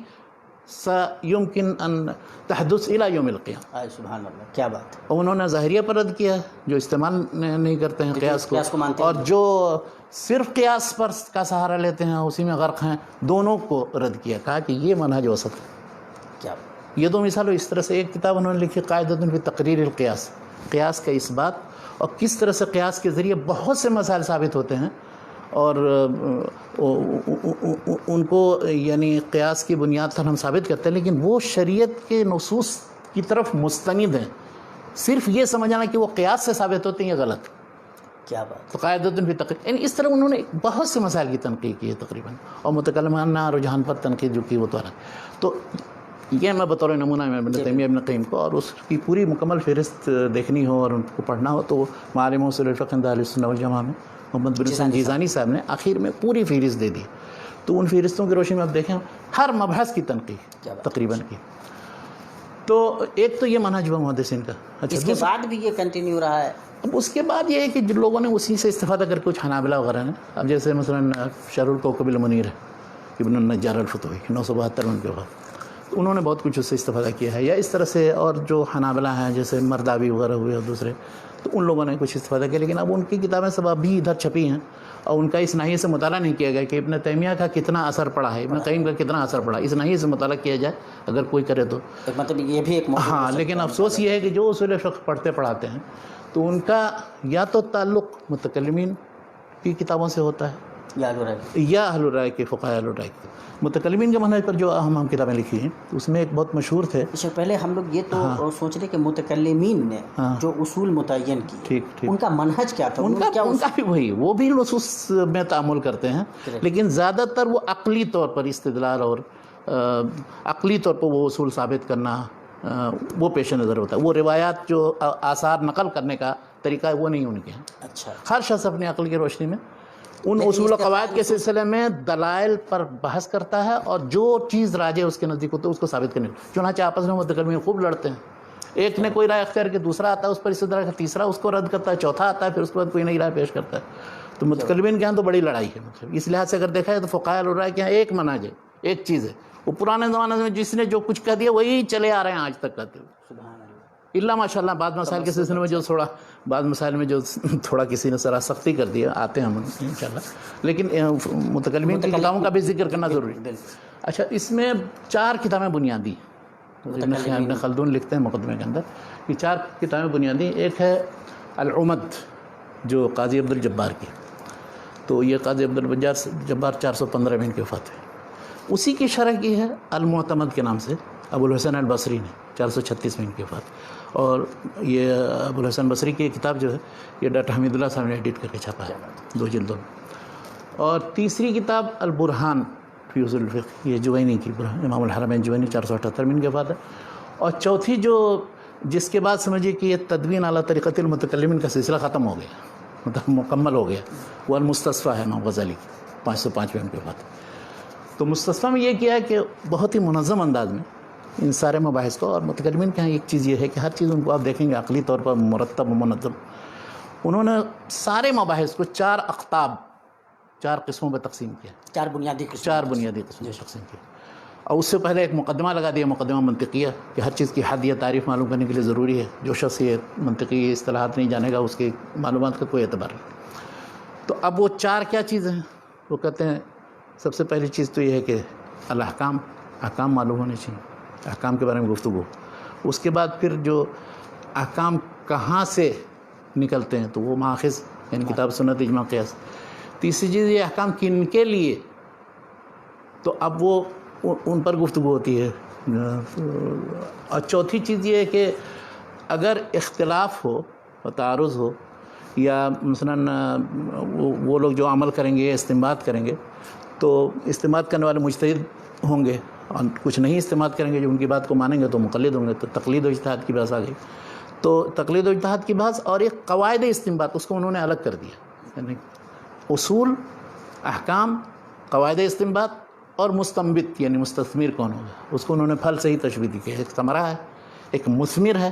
سیمکن ان تحدث الی یوم القیامہ. سبحان اللہ. کیا بات ہے. اور انہوں نے ظاہریہ پر رد کیا جو استعمال نہیں کرتے ہیں قیاس کو، اور جو صرف قیاس پر کا سہارا لیتے ہیں اسی میں غرق ہیں، دونوں کو رد کیا. کہا کہ یہ منہج وسط ہے. کیا یہ 2 مثال. اس طرح سے ایک کتاب انہوں نے لکھی قاعدۃ فی تقریر القیاس، قیاس کا اس بات اور کس طرح سے قیاس کے ذریعے بہت سے مسائل ثابت ہوتے ہیں اور ان کو یعنی قیاس کی بنیاد پر ہم ثابت کرتے ہیں، لیکن وہ شریعت کے نصوص کی طرف مستند ہیں. صرف یہ سمجھنا کہ وہ قیاس سے ثابت ہوتے ہیں یہ غلط. کیا بات. تو قاعدۃ فی تقریر، یعنی اس طرح انہوں نے بہت سے مسائل کی تنقیح کی ہے تقریباً، اور متکلمانہ رجحان پر تنقید جو کی وہ تو الگ. تو یہ میں بطور نمونہ میں ابن تیمیہ ابن قیم کو، اور اس کی پوری مکمل فہرست دیکھنی ہو اور ان کو پڑھنا ہو تو معالم اصول الفقہ عند اہل السنہ والجماعہ میں محمد بن حسین جیزانی صاحب نے آخر میں پوری فہرست دے دی. تو ان فہرستوں کی روشنی میں آپ دیکھیں ہر مبحث کی تنقیح تقریباً کی. تو ایک تو یہ منہج ہوا محدثین کا. اس کے بعد بھی یہ کنٹینیو رہا ہے. اب اس کے بعد یہ ہے کہ جن لوگوں نے اسی سے استفادہ کر کے کچھ حنابلہ وغیرہ نے، اب جیسے مثلاً شرح الکوكب المنیر ہے ابن النجار الفتوحی 972 میں ان کے وفات. انہوں نے بہت کچھ اس سے استفادہ کیا ہے. یا اس طرح سے اور جو حنابلہ ہیں جیسے مرداوی وغیرہ ہوئے اور دوسرے، تو ان لوگوں نے کچھ استفادہ کیا. لیکن اب ان کی کتابیں سب ابھی ادھر چھپی ہیں اور ان کا اس ناحیے سے مطالعہ نہیں کیا گیا کہ ابن تیمیہ کا کتنا اثر پڑا ہے، ابن قیم کا کتنا اثر پڑا، اس ناحیے سے مطالعہ کیا جائے اگر کوئی کرے تو. مطلب یہ بھی ایک موضوع ہاں، لیکن افسوس یہ ہے کہ جو اصول فقہ پڑھتے پڑھاتے ہیں تو ان کا یا تو تعلق متکلمین کی کتابوں سے ہوتا ہے یا اہل الرائے کے فقہاء اہل الرائے کے. متکلمین کے منہج پر جو اہم کتابیں لکھی ہیں اس میں ایک بہت مشہور تھے. اس سے پہلے ہم لوگ یہ تو سوچ رہے کہ متکلمین نے جو اصول متعین کی ان کا منہج کیا تھا؟ ان کا بھی وہی، وہ بھی نصوص میں تعامل کرتے ہیں، لیکن زیادہ تر وہ عقلی طور پر استدلال اور عقلی طور پر وہ اصول ثابت کرنا وہ پیش نظر ہوتا ہے. وہ روایات جو آثار نقل کرنے کا طریقہ ہے وہ نہیں ان کے ہیں. اچھا، ہر شخص اپنی عقل کی روشنی میں ان اصول و قواعد کے سلسلے میں دلائل پر بحث کرتا ہے اور جو چیز راجح اس کے نزدیک ہوتا ہے اس کو ثابت کرنے. چنانچہ آپس میں متکلمین خوب لڑتے ہیں، ایک نے کوئی رائے اختیار کی، دوسرا آتا ہے اس پر استدلال کا، تیسرا اس کو رد کرتا ہے، چوتھا آتا ہے پھر اس کے بعد کوئی نئی رائے پیش کرتا ہے. تو متکلمین کے یہاں تو بڑی لڑائی ہے. مطلب اس لحاظ سے اگر دیکھا جائے تو فقہاء الرائے کے یہاں ایک منہج ہے، ایک چیز ہے. وہ پرانے زمانے میں جس نے جو کچھ کہہ دیا وہی چلے آ رہے ہیں آج تک کہتے ہوئے. اللہ ماشاء اللہ بعض مسائل کے سلسلے میں بعض مسائل میں جو تھوڑا کسی نے ذرا سختی کر دیا آتے ہیں ہم ان شاء اللہ، لیکن متکلمین کی کتابوں کا بھی ذکر کرنا ضروری ہے. اچھا، اس میں 4 کتابیں بنیادی ابن خلدون لکھتے ہیں مقدمے کے اندر. یہ 4 کتابیں بنیادی. ایک ہے العمد جو قاضی عبد الجبار کی، تو یہ قاضی عبد الجبار 415 میں ان کی وفات ہے. اسی کی شرح کی ہے المعتمد کے نام سے ابو الحسن البصری نے 436 میں ان کی وفات. اور یہ ابو الحسن بصری کی کتاب جو ہے یہ ڈاکٹر حمید اللہ صاحب نے ایڈٹ کر کے چھاپا ہے 2 جلدوں میں. اور تیسری کتاب البرہان فی اصول الفقہ، یہ جوینی کی، امام الحرمین جوینی 478 میں ان کی وفات ہے. اور چوتھی جو جس کے بعد سمجھیے کہ یہ تدوین اعلیٰ طریقۃ المتکلمین کا سلسلہ ختم ہو گیا، مطلب مکمل ہو گیا، وہ المستصفیٰ ہے امام غزالی کی 505 میں ان کی وفات ہے. تو مستصفیٰ میں یہ کیا ہے کہ بہت ہی منظم انداز میں ان سارے مباحث کو، اور متکلمین کے یہاں ایک چیز یہ ہے کہ ہر چیز ان کو آپ دیکھیں گے عقلی طور پر مرتب و منظم. انہوں نے سارے مباحث کو 4 اقطاب 4 قسموں میں تقسیم کیا، 4 بنیادی قسموں میں تقسیم کیا. اور اس سے پہلے ایک مقدمہ لگا دیا، مقدمہ منطقیہ، کہ ہر چیز کی حد یا تعریف معلوم کرنے کے لیے ضروری ہے. جو شخص یہ منطقی اصطلاحات نہیں جانے گا اس کی معلومات کا کوئی اعتبار نہیں. تو اب وہ 4 کیا چیزیں ہیں؟ وہ کہتے ہیں سب سے پہلی چیز تو یہ ہے کہ الاحکام، احکام معلوم ہونے چاہیے، احکام کے بارے میں گفتگو. اس کے بعد پھر جو احکام کہاں سے نکلتے ہیں تو وہ ماخذ، یعنی کتاب سنت اجماع قیاس. تیسری چیز یہ احکام کن کے لیے، تو اب وہ ان پر گفتگو ہوتی ہے. اور چوتھی چیز یہ ہے کہ اگر اختلاف ہو اور تعارض ہو، یا مثلاً وہ لوگ جو عمل کریں گے استنباط کریں گے تو استنباط کرنے والے مجتہد ہوں گے، اور کچھ نہیں استنباط کریں گے، جو ان کی بات کو مانیں گے تو مقلد ہوں گے. تو تقلید و اجتہاد کی بحث آ گئی. تو تقلید و اجتہاد کی بحث اور ایک قواعد استنباط، اس کو انہوں نے الگ کر دیا. یعنی اصول، احکام، قواعد استنباط اور مستنبط یعنی مستثمر کون ہوگا، اس کو انہوں نے پھل سے ہی تشبیہ دی کہ ایک ثمرہ ہے، ایک مثمر ہے،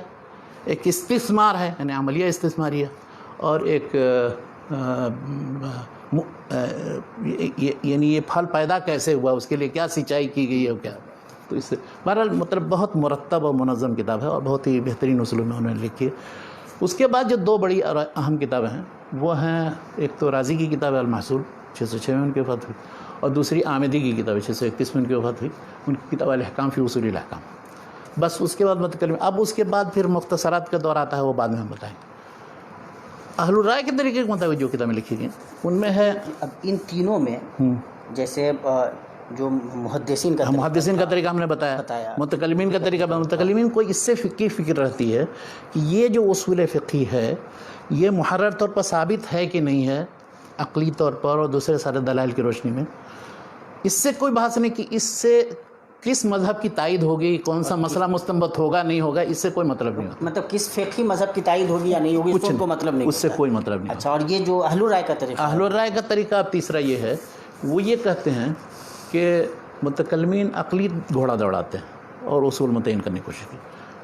ایک استثمار ہے یعنی عملیہ استثماریہ، اور ایک یعنی یہ پھل پیدا کیسے ہوا، اس کے لیے کیا سینچائی کی گئی ہے کیا. تو اس سے بہرحال مطلب بہت مرتب اور منظم کتاب ہے اور بہت ہی بہترین اصولوں میں انہوں نے لکھی ہے. اس کے بعد جو 2 بڑی اور اہم کتابیں ہیں وہ ہیں، ایک تو رازی کی کتاب ہے المحصول 606 میں ان کی وفات ہوئی، اور دوسری آمدی کی کتاب ہے 631 میں ان کی وفات ہوئی. ان کی کتاب الاحکام فی اصول الاحکام. بس اس کے بعد متکلم. اب اس کے بعد پھر مختصرات کا دور آتا ہے، وہ بعد میں ہم بتائیں. اہل الرائے کے طریقے کے مطابق جو کتابیں لکھی گئی ان میں ہے، اب ان تینوں میں جیسے جو محدثین کا طریقہ ہم نے بتایا، متکلمین کا طریقہ. متکلمین کو اس سے فکر رہتی ہے کہ یہ جو اصول فقہی ہے یہ محرر طور پر ثابت ہے کہ نہیں ہے عقلی طور پر اور دوسرے سارے دلائل کی روشنی میں. اس سے کوئی بحث نہیں کہ اس سے کس مذہب کی تائید ہوگی، کون سا مسئلہ مستنبط ہوگا نہیں ہوگا، اس سے کوئی مطلب نہیں ہوتا. مطلب کس فقہی مذہب کی تائید ہوگی یا نہیں ہوگی اس کو مطلب نہیں، اس سے کوئی مطلب نہیں. اچھا، اور یہ جو اہل الرائے کا طریقہ، اہل الرائے کا طریقہ اب تیسرا یہ ہے، وہ یہ کہتے ہیں کہ متکلمین عقلی گھوڑا دوڑاتے ہیں اور اصول متعین کرنے کی کوشش کی.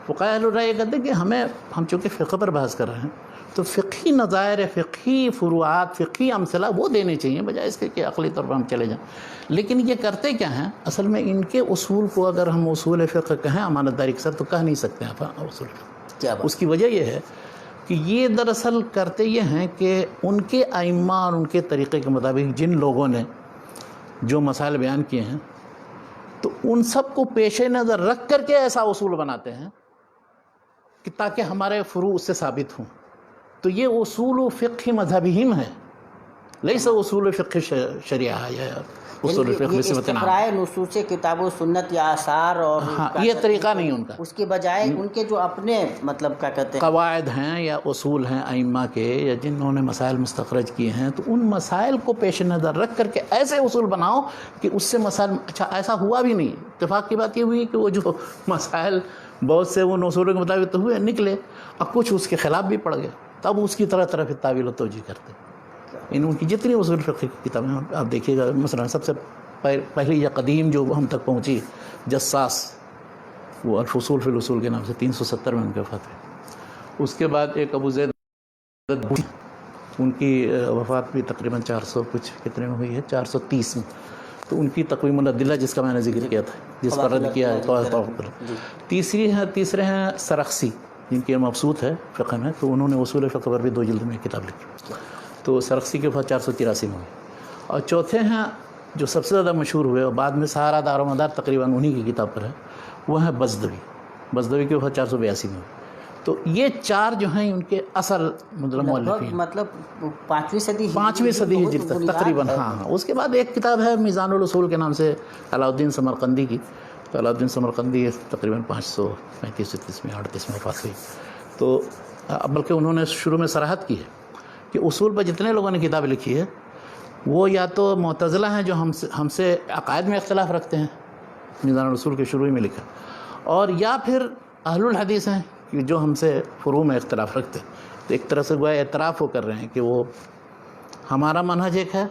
فقہاء اہل الرائے یہ کہتے ہیں کہ ہم چونکہ فقہ پر بحث کر رہے ہیں تو فقہی نظائر، فقہی فروعات، فقہی امثلہ وہ دینے چاہیے بجائے اس کے کہ عقلی طور پر ہم چلے جائیں. لیکن یہ کرتے کیا ہیں اصل میں؟ ان کے اصول کو اگر ہم اصول فقہ کہیں امانت داری کے ساتھ تو کہہ نہیں سکتے ہیں اصول فقہ. کیا بات؟ اس کی وجہ یہ ہے کہ یہ دراصل کرتے یہ ہیں کہ ان کے ائمہ اور ان کے طریقے کے مطابق جن لوگوں نے جو مسائل بیان کیے ہیں تو ان سب کو پیش نظر رکھ کر کے ایسا اصول بناتے ہیں کہ تاکہ ہمارے فروع اس سے ثابت ہوں. تو یہ اصول فقہ مذہبیم ہے، لیس اصول فقہ شریعہ یا اصول فقہ نسبت نام. استقراء نصوص کتاب و سنت یا آثار اور ہاں، یہ طریقہ نہیں ان کا. اس کے بجائے ان کے جو اپنے مطلب کیا کہتے ہیں قواعد ہیں یا اصول ہیں ائمہ کے یا جنہوں نے مسائل مستخرج کیے ہیں، تو ان مسائل کو پیش نظر رکھ کر کے ایسے اصول بناؤ کہ اس سے مسائل. اچھا ایسا ہوا بھی نہیں. اتفاق کی بات یہ ہوئی کہ وہ جو مسائل بہت سے ان اصولوں کے مطابق تو ہوئے نکلے، اب کچھ اس کے خلاف بھی پڑ گئے، تب اس کی طرف تعویل و توجیہ کرتے. ان کی جتنی اصول فقہ کی کتابیں آپ دیکھیے گا، مثلا سب سے پہلی یا قدیم جو ہم تک پہنچی جساس، وہ الفصول فی الاصول کے نام سے 370 میں ان کے وفات ہوئی. اس کے بعد ایک ابو زید ان کی وفات بھی تقریباً 400 کچھ کتنے میں ہوئی ہے، 430 میں. تو ان کی تقویم الادلہ جس کا میں نے ذکر کیا تھا، جس پر رد کیا ہے. تیسرے ہیں سرخسی، جن کی مبسوط ہے فقہ میں، تو انہوں نے اصول فقہ پر بھی 2 جلد میں کتاب لکھی. تو سرخسی کے وفات 483 میں ہوئی. اور چوتھے ہیں جو سب سے زیادہ مشہور ہوئے اور بعد میں سارا دار و مدار تقریباً انہی کی کتاب پر ہے، وہ ہیں بزدوی. بزدوی کے وفات 482 میں ہوئی. تو یہ 4 جو ہیں ان کے اصل مؤلفین، مطلب 5ویں صدی ہجری تک تقریباً. ہاں، اس کے بعد ایک کتاب ہے میزان الاصول کے نام سے علاؤالدین سمرقندی کی. تو علاؤالدین سمرقندی تقریباً 535 میں 38 میں وفات ہوئی. تو بلکہ انہوں نے شروع میں صراحت کی ہے کہ اصول پر جتنے لوگوں نے کتاب لکھی ہے وہ یا تو معتزلہ ہیں جو ہم سے عقائد میں اختلاف رکھتے ہیں، میزان الاصول کے شروع میں لکھا، اور یا پھر اہل الحدیث ہیں کہ جو ہم سے فروع میں اختلاف رکھتے ہیں. تو ایک طرح سے گویا اعتراف وہ کر رہے ہیں کہ وہ ہمارا منہج ایک ہے،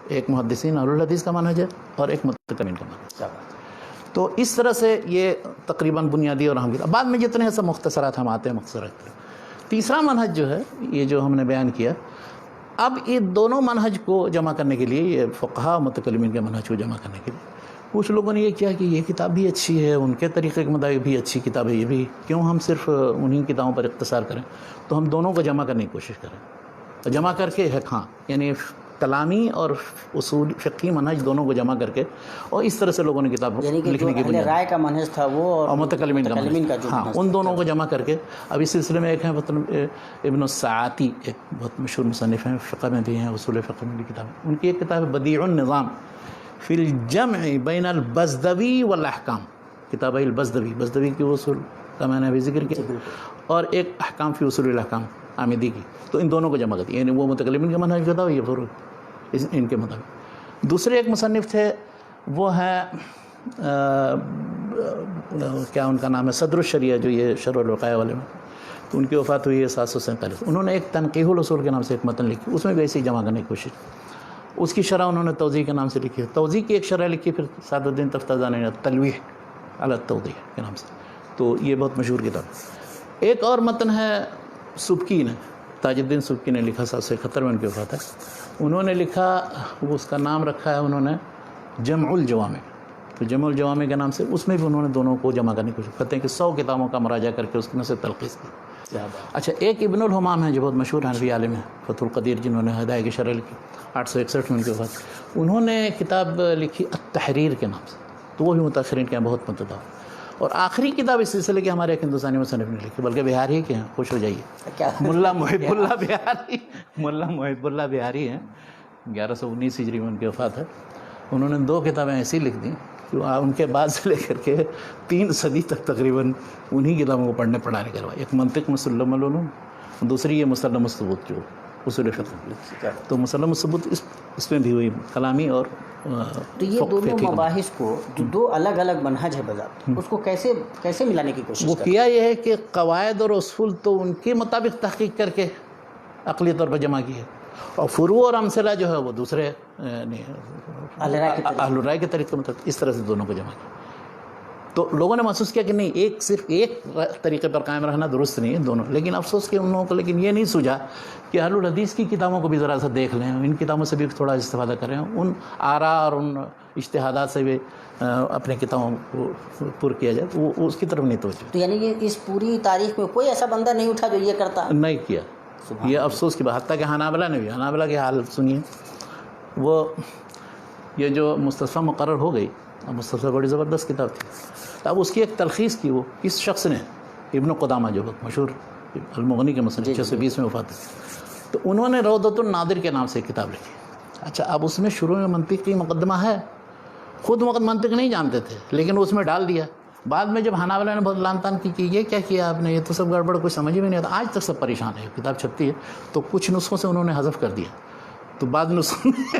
ایک محدثین اہل الحدیث کا منہج ہے، اور ایک متکلمین کا منہج. تو اس طرح سے یہ تقریباً بنیادی اور اہم. بعد میں جتنے ایسے مختصرات ہم آتے ہیں مختصرات. تیسرا منہج جو ہے یہ جو ہم نے بیان کیا، اب یہ دونوں منہج کو جمع کرنے کے لیے، یہ فقہا اور متکلمین کے منہج کو جمع کرنے کے لیے کچھ لوگوں نے یہ کیا کہ یہ کتاب بھی اچھی ہے، ان کے طریقے کے مطابق بھی اچھی کتاب ہے، یہ بھی کیوں ہم صرف انہی کتابوں پر اختصار کریں. تو ہم دونوں کو جمع کرنے کی کوشش کریں، اور جمع کر کے ہاں یعنی کلامی اور اصول فقہی منہج دونوں کو جمع کر کے، اور اس طرح سے لوگوں نے کتاب لکھنے کی بنیاد، رائے کا منہج تھا وہ اور متکلمین کا منہج، ہاں ان دونوں کو جمع کر کے. اب اس سلسلے میں ایک ہیں ابن الساعتی، ایک بہت مشہور مصنف ہیں، فقہ میں بھی ہیں، اصول فقہ میں بھی کتاب ہے. ان کی ایک کتاب ہے بدیع النظام فی الجمع بین البزدوی والاحکام. کتاب ہے البزدوی، بزدوی کی اصول کا میں نے ابھی ذکر کیا، اور ایک احکام فی اصول الاحکام آمدی کی. تو ان دونوں کو جمع کرتی، یعنی وہ متکلمین کا منہج ہوتا ہے، یہ فروع ان کے مطابق. دوسرے ایک مصنف تھے، وہ ہیں کیا ان کا نام ہے، صدر الشریعہ، جو یہ شرح الوقائع والے میں. تو ان کی وفات ہوئی ہے 747. انہوں نے ایک تنقیح الاصول کے نام سے ایک متن لکھی، اس میں بھی ایسے ہی جمع کرنے کی کوشش. اس کی شرح انہوں نے توضیح کے نام سے لکھی ہے. توضیح کی ایک شرح لکھی پھر سعد الدین تفتازانی نے تلویح علی التوضیح کے نام سے. تو یہ بہت مشہور کتاب. ایک اور متن ہے سبکی نے، تاج الدین سبکی نے لکھا، 771 میں ان کی وفات ہے. انہوں نے لکھا، وہ اس کا نام رکھا ہے انہوں نے جمع الجوامع. تو جمع الجوامع کے نام سے اس میں بھی انہوں نے دونوں کو جمع کرنے کی کوشش کرتے ہیں کہ 100 کتابوں کا مراجعہ کر کے اس میں سے تلخیص کی. اچھا، ایک ابن الحمام ہے جو بہت مشہور حنفی عالم ہے، فتح القدیر، جنہوں نے ہدایہ کی شرح لکھی 861 میں ان کے وفات. انہوں نے کتاب لکھی التحریر کے نام سے. تو وہ بھی متاخرین کے ہیں، بہت متداول. اور آخری کتاب اس سلسلے کی ہمارے ایک ہندوستانی مصنف نے لکھی، بلکہ بہاری کے ہیں، خوش ہو جائیے، ملا محب اللہ بہاری. ملا محب اللہ بہاری ہیں، 1119 ہجری میں ان کی وفات ہے. انہوں نے 2 کتابیں ایسی لکھ دیں کہ ان کے بعد سے لے کر کے 3 صدی تک تقریباً انہی کتابوں کو پڑھانے کروایا. ایک منطق مسلم العلوم، دوسری یہ مسلم الثبوت جو اصول فقہ. تو مسلم الثبوت اس میں بھی ہوئی کلامی اور. تو یہ دونوں مباحث کو جو 2 الگ الگ منہج ہے بذات، اس کو کیسے ملانے کی کوشش وہ کیا یہ ہے کہ قواعد اور اصول تو ان کے مطابق تحقیق کر کے عقلی طور پر جمع کی ہے، اور فروع اور امثلہ جو ہے وہ دوسرے اہل رائے کے طریقے مطابق اس طرح سے دونوں کو جمع کیا. تو لوگوں نے محسوس کیا کہ نہیں، صرف ایک طریقے پر قائم رہنا درست نہیں ہے، دونوں. لیکن افسوس کہ ان لوگوں کو لیکن یہ نہیں سوچا کہ اہل الحدیث کی کتابوں کو بھی ذرا سا دیکھ لیں، ان کتابوں سے بھی تھوڑا استفادہ کریں، ان آراء اور ان اجتہادات سے بھی اپنے کتابوں کو پر کیا جائے. وہ اس کی طرف نہیں توجہ. تو یعنی کہ اس پوری تاریخ میں کوئی ایسا بندہ نہیں اٹھا جو یہ کرتا؟ نہیں کیا. یہ افسوس کی بات. حتیٰ کہ حنابلہ نے بھی، حنابلہ کی حال سنیے. وہ یہ جو مستصفیٰ مقرر ہو گئی، مستصفیٰ بڑی زبردست کتاب تھی. اب اس کی ایک تلخیص کی وہ اس شخص نے، ابن قدامہ جو بہت مشہور المغنی کے مصنف 620 میں وفات ہے، تو انہوں نے روضۃ الناظر کے نام سے ایک کتاب لکھی. اچھا، اب اس میں شروع میں منطقی مقدمہ ہے، خود منطق نہیں جانتے تھے لیکن اس میں ڈال دیا. بعد میں جب حنابلہ نے بہت لان تان کی کہ یہ کیا کیا آپ نے، یہ تو سب گڑبڑ، کچھ سمجھ میں نہیں آتا. آج تک سب پریشان ہے. کتاب چھپتی ہے تو کچھ نسخوں سے انہوں نے حذف کر دیا، تو بعد نسخوں میں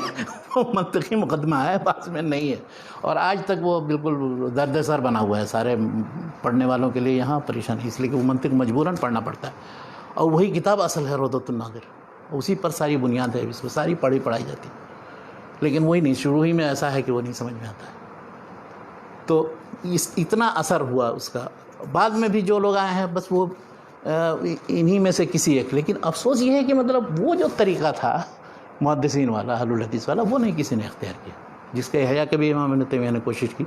وہ منطقی مقدمہ ہے، بعد میں نہیں ہے. اور آج تک وہ بالکل درد سر بنا ہوا ہے سارے پڑھنے والوں کے لیے یہاں پریشانی، اس لیے کہ وہ منطق مجبوراً پڑھنا پڑتا ہے. اور وہی کتاب اصل ہے روضۃ الناظر، اسی پر ساری بنیاد ہے، اس میں ساری پڑھائی جاتی ہے. لیکن وہی نہیں، شروع ہی میں ایسا ہے کہ وہ نہیں سمجھ میں آتا ہے. تو اتنا اثر ہوا اس کا. بعد میں بھی جو لوگ آئے ہیں بس وہ انہی میں سے کسی ایک. لیکن افسوس یہ ہے کہ مطلب وہ جو طریقہ تھا محدثین والا، اہل الحدیث والا، وہ نہیں کسی نے اختیار کیا، جس کے احیاء کے بھی امام ابن تیمیہ نے کوشش کی.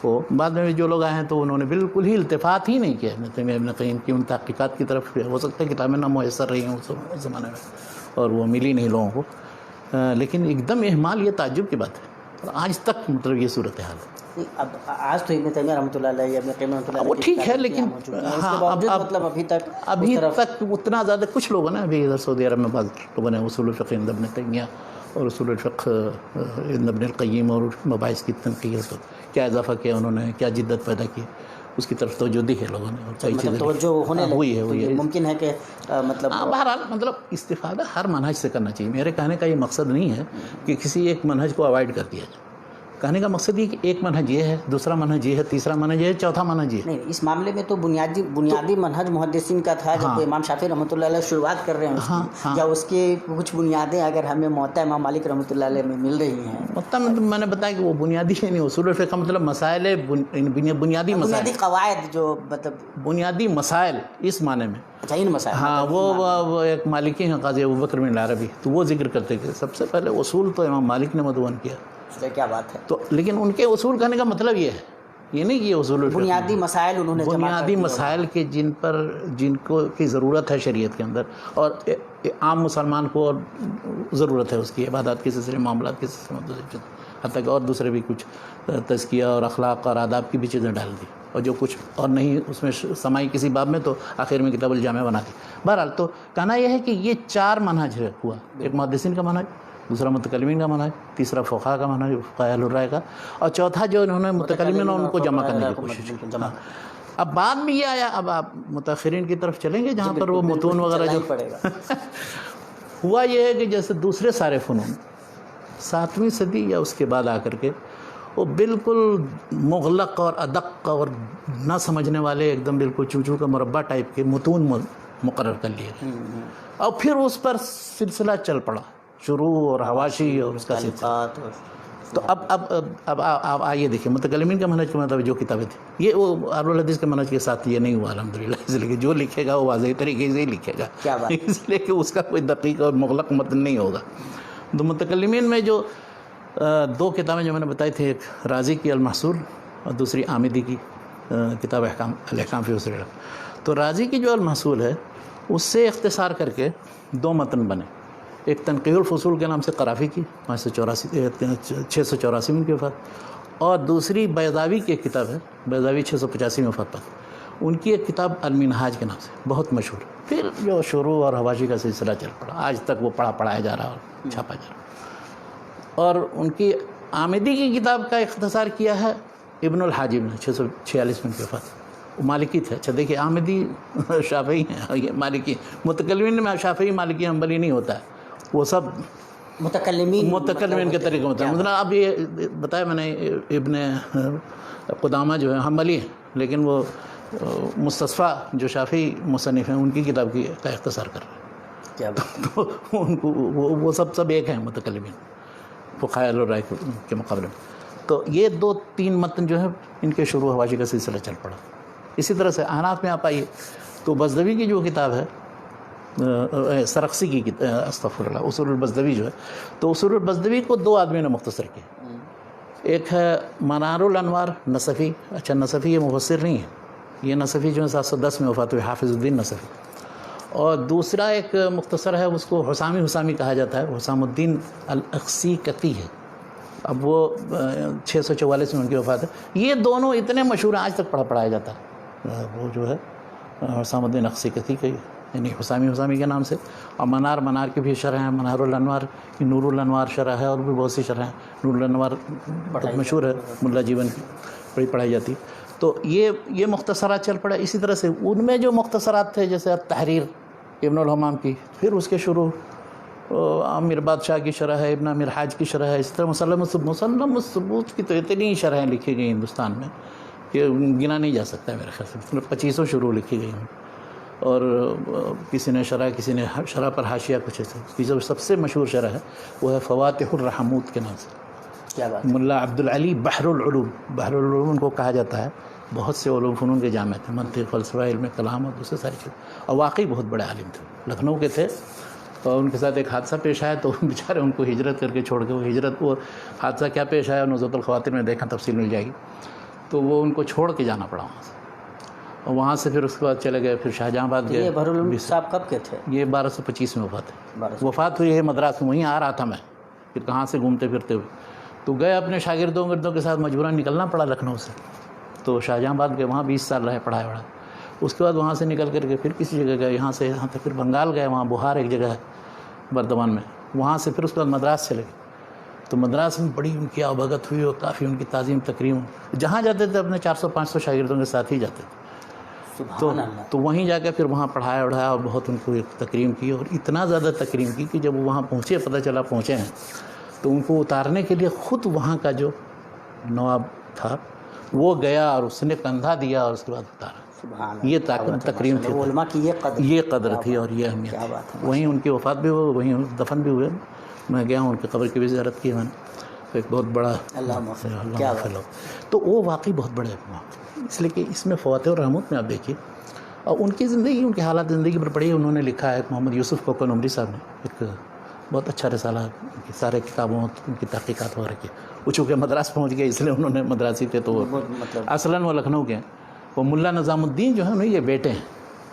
وہ بعد میں بھی جو لوگ آئے ہیں تو انہوں نے بالکل ہی التفات ہی نہیں کیا ابن تیمیہ ابن قیم کی ان تحقیقات کی طرف. ہو سکتا ہے کتابیں نہ میسر رہی ہیں اس زمانے میں اور وہ ملی نہیں لوگوں کو، لیکن ایک دم اہمال یہ تعجب کی بات ہے. اور آج تک مطلب یہ صورتحال ہے. اب آج تو ابن تیمیہ رحمۃ اللہ علیہ، ابن قیم رحمۃ اللہ علیہ وہ ٹھیک ہے، لیکن مطلب ابھی تک اتنا زیادہ کچھ لوگوں نے ابھی ادھر سعودی عرب میں بعض لوگوں نے اصول الفقہ عند ابن تیمیہ اور اصول الفقہ عند ابن القیم اور مباحث کی تنقیح، کیا اضافہ کیا انہوں نے، کیا جدت پیدا کی، اس کی طرف توجہ دی ہے لوگوں نے، اور کئی چیزیں توجہ ہونے ہوئی ہے. ممکن ہے کہ مطلب بہرحال مطلب استفادہ ہر منہج سے کرنا چاہیے. میرے کہنے کا یہ مقصد نہیں ہے کہ کسی ایک منہج کو اوائڈ کر دیا جائے. کہنے کا مقصد یہ کہ ایک منہج یہ ہے، دوسرا منہج یہ ہے، تیسرا منہج یہ ہے، چوتھا منہج یہ ہے. نہیں، اس معاملے میں تو بنیادی منہج محدثین کا تھا. جب امام شافعی رحمۃ اللہ علیہ شروعات کر رہے ہیں اس کی، یا اس کی کچھ بنیادیں اگر ہمیں موطا امام مالک رحمۃ اللہ علیہ میں مل رہی ہیں. مطلب میں نے بتایا کہ وہ بنیادی ہے نہیں. اصول الفقہ مطلب مسائل، بنیادی قواعد، جو مطلب بنیادی مسائل اس معنی میں. اچھا، ان مسائل. ہاں، وہ ایک مالکی ہیں قاضی ابوبکر بن العربی، تو وہ ذکر کرتے کہ سب سے پہلے اصول تو امام مالک نے مدون کیا. کیا بات ہے. تو لیکن ان کے اصول کہنے کا مطلب یہ ہے، یہ نہیں کہ یہ اصول بنیادی مسائل انہوں نے بنیادی مسائل کے جن کو کی ضرورت ہے شریعت کے اندر، اور عام مسلمان کو ضرورت ہے اس کی، عبادات کے سلسلے، معاملات کے سلسلے، حتیٰ کہ اور دوسرے بھی کچھ تزکیہ اور اخلاق اور آداب کی بھی چیزیں ڈال دی، اور جو کچھ اور نہیں اس میں سمائی کسی باب میں تو آخر میں کتاب الجامع بنا دی. بہرحال تو کہنا یہ ہے کہ یہ چار منہج ہوا، ایک محدثین کا منہج، دوسرا متکلمین کا منہج، تیسرا فقہاء کا منہج، فقہاء اہل الرائے کا، اور چوتھا جو انہوں نے متکلمین ان کو جمع کرنے کی کوشش کی. اب بعد میں یہ آیا، اب آپ متاخرین کی طرف چلیں گے جہاں پر وہ متون وغیرہ جو ہوا، یہ ہے کہ جیسے دوسرے سارے فنون 7ویں صدی یا اس کے بعد آ کر کے وہ بالکل مغلق اور ادق اور نہ سمجھنے والے، ایک دم بالکل چوچو کا مربع ٹائپ کے متون مقرر کر لیے گئے، اور پھر اس پر سلسلہ چل پڑا، شروع اور حواشی اور اس کا سلسلہ. تو اب آئیے دیکھیں متکلمین کا منہج کا مطلب جو کتابیں تھیں، یہ وہ اہل الحدیث کے منہج کے ساتھ یہ نہیں ہوا الحمدللہ، اس لیے کہ جو لکھے گا وہ واضح طریقے سے ہی لکھے گا، اس لیے کہ اس کا کوئی دقیق اور مغلق متن نہیں ہوگا. تو متکلمین میں جو 2 کتابیں جو میں نے بتائی تھی، ایک رازی کی المحصول اور دوسری آمدی کی کتاب الاحکام فی اصول الفقہ. تو رازی کی جو المحصول ہے اس سے اختصار کر کے 2 متن بنے. ایک تنقیح الفصول کے نام سے قرافی کی 684 میں کی وفات، اور دوسری بیضاوی کی ایک کتاب ہے، بیضاوی 685 میں وفات پاتی. ان کی ایک کتاب المنہاج کے نام سے بہت مشہور. پھر جو شروع اور حواشی کا سلسلہ چل پڑا، آج تک وہ پڑھایا جا رہا اور چھاپا جا رہا. اور ان کی آمدی کی کتاب کا اختصار کیا ہے ابن الحاجب نے 646 میں کی وفات. وہ مالکی تھے. اچھا دیکھیے، آمدی شافعی ہیں، یہ مالکی. متکلمین میں شافعی مالکی حنبلی نہیں ہوتا ہے، وہ سب متکلمین کے طریقے ہوتا ہے. مطلب اب یہ بتایا میں نے، ابن قدامہ جو ہے حنبلی ہیں، لیکن وہ مستصفیٰ جو شافعی مصنف ہیں ان کی کتاب کا اختصار کر رہے ہیں. تو ان کو وہ سب ایک ہیں متکلمین فقہاء اہل الرائے کے مقابلے میں. تو یہ 2-3 متن جو ہے ان کے شروع حواشی کا سلسلہ چل پڑا. اسی طرح سے احناف میں آپ آئیے تو بزدوی کی جو کتاب ہے سرخسی کی استغفر اللہ اصول البزدوی جو ہے، تو اصول البزدوی کو 2 آدمی نے مختصر کیا. ایک ہے منار الانوار نصفی. اچھا نصفی یہ مفسر نہیں ہے، یہ نصفی جو ہے 710 میں وفات ہوئی، حافظ الدین نصفی. اور دوسرا ایک مختصر ہے، اس کو حسامی کہا جاتا ہے، حسام الدین الاخسیقطی ہے. اب وہ 644 میں ان کی وفات ہے. یہ دونوں اتنے مشہور ہیں آج تک پڑھایا جاتا ہے. وہ جو ہے حسام الدین الاخسیقطی کے یعنی حسامی کے نام سے. اور منار کی بھی شرح ہیں، منار الانوار کی نور الانوار شرح ہے، اور بھی بہت سی شرح ہیں. نور الانوار بہت مشہور ہے، ملا جیون کی بڑی پڑھائی جاتی. تو یہ مختصرات چل پڑے. اسی طرح سے ان میں جو مختصرات تھے جیسے التحریر ابن الحمام کی، پھر اس کے شروع عامر بادشاہ کی شرح ہے، ابن امیر حاج کی شرح ہے. اس طرح مسلم الثبوت کی تو اتنی شرحیں لکھی گئی ہندوستان میں کہ گنا نہیں جا سکتا ہے میرے خیال سے. 25 شروع لکھی گئی ہیں. اور کسی نے شرح پر حاشیہ کچھ ایسے. کی جو سب سے مشہور شرح ہے وہ ہے فواتح الرحموت کے نام سے. کیا بات، ملا عبدالعلی بحر العلوم ان کو کہا جاتا ہے. بہت سے علوم فنون کے جامع تھے، منطق، فلسفہ، علم کلام اور دوسرے ساری چیزیں. اور واقعی بہت بڑے عالم تھے، لکھنؤ کے تھے. اور ان کے ساتھ ایک حادثہ پیش آیا تو بیچارے ان کو ہجرت کر کے چھوڑ کے، وہ حادثہ کیا پیش آیا نزهة الخواطر میں دیکھا، تفصیل مل جائے گی. تو وہ ان کو چھوڑ کے جانا پڑا وہاں سے. اور وہاں سے پھر اس کے بعد چلے گئے، پھر شاہجہاں آباد گئے. یہ بحرالعلوم صاحب کب کے تھے؟ یہ 1225 میں وفات ہوئی ہے مدراس میں. وہیں آ رہا تھا میں، پھر کہاں سے گھومتے پھرتے ہوئے تو گئے اپنے شاگردوں کے ساتھ. مجبوراً نکلنا پڑا لکھنؤ سے. تو شاہجہاں آباد گئے، وہاں 20 سال رہے، پڑھایا. اس کے بعد وہاں سے نکل کر کے پھر کسی جگہ گئے، یہاں تک پھر بنگال گئے. وہاں بہار ایک جگہ ہے بردوان میں، وہاں سے پھر اس کے بعد مدراس چلے گئے. تو مدراس میں بڑی ان کی آبگت ہوئی اور کافی ان کی تعظیم تکریم. جہاں جاتے تھے اپنے 400-500 شاگردوں کے ساتھ ہی جاتے تھے. تو وہیں جا کے پھر وہاں پڑھایا اور بہت ان کو ایک تکریم کی. اور اتنا زیادہ تکریم کی کہ جب وہ وہاں پہنچے، پتہ چلا پہنچے ہیں، تو ان کو اتارنے کے لیے خود وہاں کا جو نواب تھا وہ گیا اور اس نے کندھا دیا اور اس کے بعد اتارا. یہ تکریم تھی، علماء کی یہ قدر تھی اور یہ اہمیت. وہیں ان کی وفات بھی ہوئی، وہیں دفن بھی ہوئے. میں گیا ہوں، ان کی قبر کی بھی زیارت کی میں نے. ایک بہت بڑا اللہ. تو وہ واقعی بہت بڑے اس لیے کہ اس میں فواتح الرحموت میں آپ دیکھیے. اور ان کی زندگی، ان کے حالات زندگی پر پڑھی انہوں نے لکھا ہے. محمد یوسف کوکن عمری صاحب نے ایک بہت اچھا رسالہ ان کی سارے کتابوں، ان کی تحقیقات وغیرہ کی. وہ چونکہ مدراس پہنچ گئے اس لیے انہوں نے، مدراسی تھے تو اصلاً وہ لکھنؤ کے ہیں. وہ ملا نظام الدین جو ہے انہیں یہ بیٹے ہیں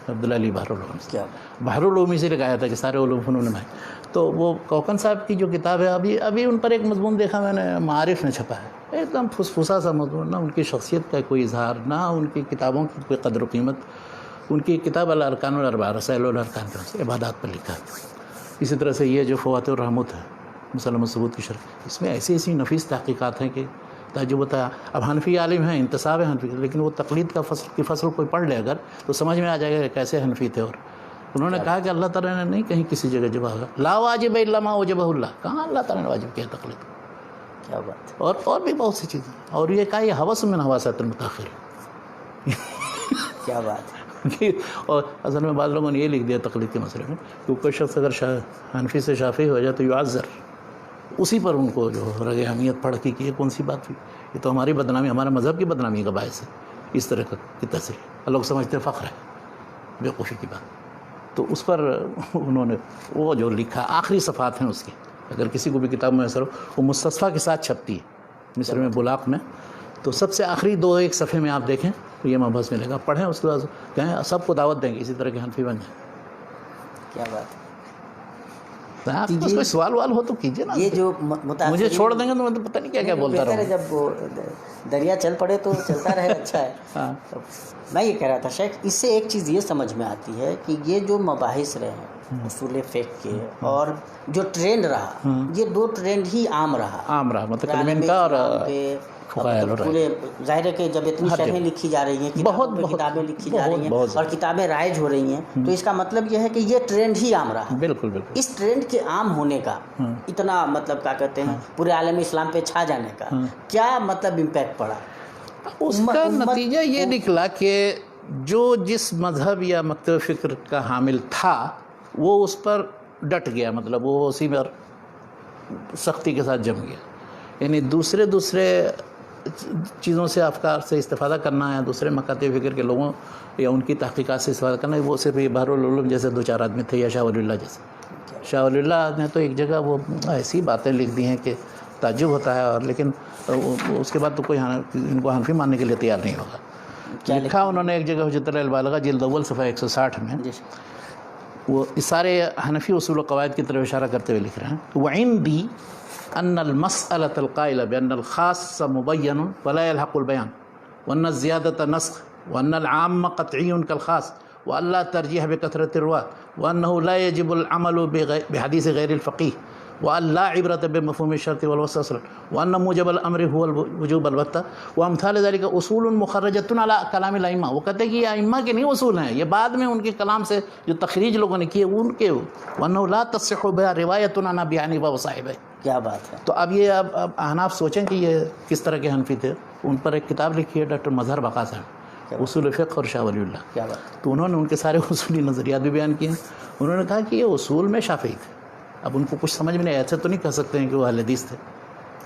عبدالعلی بحر العلوم سے لگایا تھا کہ سارے علوم فنون میں. تو وہ کوکن صاحب کی جو کتاب ہے، ابھی ان پر ایک مضمون دیکھا میں نے، معارف میں چھپا ہے. ایک دم پھسپھسا سا مضمون، نہ ان کی شخصیت کا کوئی اظہار، نہ ان کی کتابوں کی کوئی قدر و قیمت. ان کی کتاب الارکان الاربعہ، رسائل الارکان کے عبادات پر لکھا ہے. اسی طرح سے یہ جو فواتح الرحموت ہے مسلم الثبوت کی شرح، اس میں ایسی نفیس تحقیقات ہیں کہ تعجب ہوتا ہے. اب حنفی عالم ہیں، انتصاب ہے حنفی، لیکن وہ تقلید کا فصل کوئی پڑھ لے اگر تو سمجھ میں آ جائے گا کہ کیسے حنفی تھے. اور انہوں نے کہا کہ اللہ تعالیٰ نے نہیں کہیں کسی جگہ جواب ہے، لا واجب الا ما وجبہ اللہ. کہاں اللہ تعالیٰ نے واجب کیا تقلید؟ کیا بات. اور بھی بہت سی چیزیں. اور یہ کہا یہ ہوس من حواسات المتاخر. کیا بات. اور اصل میں بعض لوگوں نے یہ لکھ دیا تقلید کے مسئلے میں کہ کوئی شخص اگر حنفی سے شافعی ہو جائے تو یعذر. اسی پر ان کو جو رگ حمیت پڑھ کی کہ یہ کون سی بات ہوئی، یہ تو ہماری بدنامی، ہمارے مذہب کی بدنامی کا باعث ہے. اس طرح کی تصریح لوگ سمجھتے فخر ہے، بیوقوفی کی بات. تو اس پر انہوں نے وہ جو لکھا، آخری صفحات ہیں اس کی، اگر کسی کو بھی کتاب میں اثر ہو، وہ مستصفیٰ کے ساتھ چھپتی ہے مصر میں بلاق میں. تو سب سے آخری 2-1 صفحے میں آپ دیکھیں تو یہ مبحث ملے گا. پڑھیں، اس کے بعد کہیں سب کو دعوت دیں گے اسی طرح کے حنفی بن جائیں. کیا بات. آپ کو کوئی سوال ہو تو کیجیے نا. یہ جو مجھے چھوڑ دیں گے تو میں پتہ نہیں کیا بولتا رہوں. جب دریا چل پڑے تو چلتا رہے. اچھا ہے. میں یہ کہہ رہا تھا شیخ، اس سے ایک چیز یہ سمجھ میں آتی ہے کہ یہ جو مباحث رہے ہیں اصول فقہ کے اور جو ٹرینڈ رہا، یہ 2 ٹرینڈ ہی عام رہا متکلمین کا اور پورے. ظاہر ہے کہ جب اتنی شرحیں لکھی جا رہی ہیں، کتابیں لکھی جا رہی ہیں اور کتابیں رائج ہو رہی ہیں، تو اس کا مطلب یہ ہے کہ یہ ٹرینڈ ہی عام رہا. بالکل. اس ٹرینڈ کے عام ہونے کا اتنا مطلب کیا کہتے ہیں پورے عالم اسلام پہ چھا جانے کا کیا مطلب امپیکٹ پڑا؟ اس کا نتیجہ یہ نکلا کہ جو جس مذہب یا مکتب فکر کا حامل تھا وہ اس پر ڈٹ گیا. مطلب وہ اسی پر سختی کے ساتھ جم گیا. یعنی دوسرے چیزوں سے افکار سے استفادہ کرنا ہے، دوسرے مکاتب فکر کے لوگوں یا ان کی تحقیقات سے استفادہ کرنا ہے، وہ صرف یہ بحر العلوم جیسے 2-4 آدمی تھے، یا شاہ ولی اللہ جیسے. شاہ ولی اللہ نے تو ایک جگہ وہ ایسی باتیں لکھ دی ہیں کہ تعجب ہوتا ہے، اور لیکن اس کے بعد تو کوئی ان کو حنفی ماننے کے لیے تیار نہیں ہوگا. لکھا انہوں نے ایک جگہ حجت البالغہ جلد اول صفحہ 160 میں، وہ اس سارے حنفی اصول و قواعد کی طرف اشارہ کرتے ہوئے لکھ رہے ہیں. وعندی ان المسألة القائلة بأن الخاص مبين ولا يلحق البيان وأن الزيادة نسخ وأن العام قطعي كالخاص وأن لا ترجيح بكثرة الرواة وأنه لا يجب العمل بحديث غير الفقيه وأن لا عبرة بمفهوم الشرط والوصف أصلا وأن موجب الأمر هو الوجوب البتة وأمثال ذلك أصول مخرجة على كلام الأئمة. وہ کہتے ہیں کہ یہ ائمہ کے نہیں اصول ہیں، یہ بعد میں ان کے کلام سے جو تخریج لوگوں نے کیے ان کے. وأنه لا تصح بها رواية عن أبي حنيفة وصاحبه. کیا بات ہے. تو اب یہ اب احناف سوچیں کہ یہ کس طرح کے حنفی تھے. ان پر ایک کتاب لکھی ہے ڈاکٹر مظہر بقا صاحب، اصول فقہ اور شاہ ولی اللہ. کیا بات. تو انہوں نے ان کے سارے اصولی نظریات بھی بیان کیے ہیں. انہوں نے کہا کہ یہ اصول میں شافعی تھے. اب ان کو کچھ سمجھ میں نہیں، ایسے تو نہیں کہہ سکتے ہیں کہ وہ اہل حدیث تھے،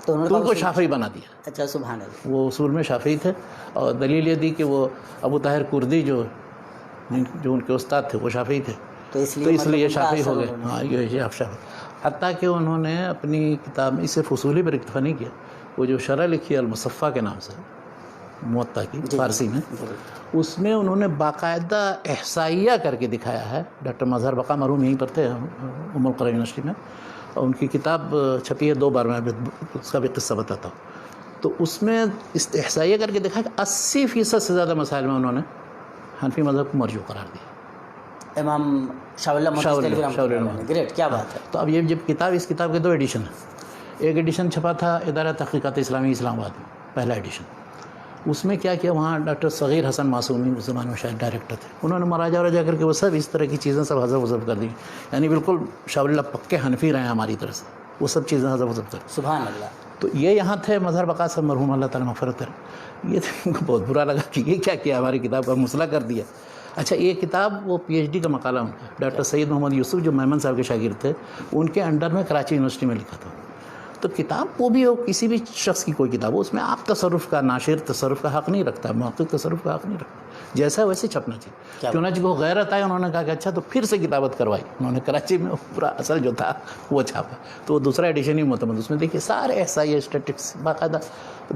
تو ان کو شافعی بنا دیا. اچھا سبحان اللہ. وہ اصول میں شافعی تھے، اور دلیل یہ دی کہ وہ ابو طاہر کردی جو ان کے استاد تھے وہ شافعی تھے، تو اس لیے شافعی ہو گئے. ہاں یہ شافعی. حتیٰ کہ انہوں نے اپنی کتاب میں صرف اصولی پر اکتفا نہیں کیا، وہ جو شرح لکھی ہے المصفہ کے نام سے موطا کی فارسی میں، اس میں انہوں نے باقاعدہ احصائیہ کر کے دکھایا ہے. ڈاکٹر مظہر بقا مرحوم یہیں پر تھے ام القرى یونیورسٹی میں، اور ان کی کتاب چھپی ہے 2 بار، میں اس کا بھی قصہ بتاتا ہوں. تو اس میں احصائیہ کر کے دکھایا کہ 80% سے زیادہ مسائل میں انہوں نے حنفی مذہب کو مرجوع قرار دیا. امام شاہ ولی اللہ. گریٹ، کیا بات ہے. تو اب یہ جب اس کتاب کے 2 ایڈیشن ہیں. ایک ایڈیشن چھپا تھا ادارہ تحقیقات اسلامی اسلام آباد میں، پہلا ایڈیشن. اس میں کیا کیا، وہاں ڈاکٹر صغیر حسن معصومی اس زمانے میں شاید ڈائریکٹر تھے، انہوں نے مراجعہ کر کے وہ سب اس طرح کی چیزیں سب حذف وصف کر دی. یعنی بالکل شاہ ولی اللہ پکے حنفی رہے ہیں ہماری طرف سے، وہ سب چیزیں حذف وصف کر. سبحان اللہ. تو یہ یہاں تھے مظہر بقا صاحب مرحوم، اللہ تعالیٰ مغفرت کرے. یہ بہت برا لگا کہ یہ کیا کیا، ہماری کتاب کا مسئلہ کر دیا. اچھا یہ کتاب وہ PhD کا مقالہ ان کا ڈاکٹر سید محمد یوسف جو میمن صاحب کے شاگرد تھے، ان کے انڈر میں کراچی یونیورسٹی میں لکھا تھا. تو کتاب وہ بھی ہو کسی بھی شخص کی کوئی کتاب ہو، اس میں آپ تصرف کا، ناشر تصرف کا حق نہیں رکھتا، محقق تصرف کا حق نہیں رکھتا، جیسا ویسے چھپنا چاہیے. چنانچہ کو غیرت آئی، انہوں نے کہا کہ اچھا تو پھر سے کتابت کروائی. انہوں نے کراچی میں پورا اصل جو تھا وہ چھاپا. تو وہ دوسرا ایڈیشن ہی معتمد. اس میں دیکھیے سارے احصائیہ اسٹیٹکس باقاعدہ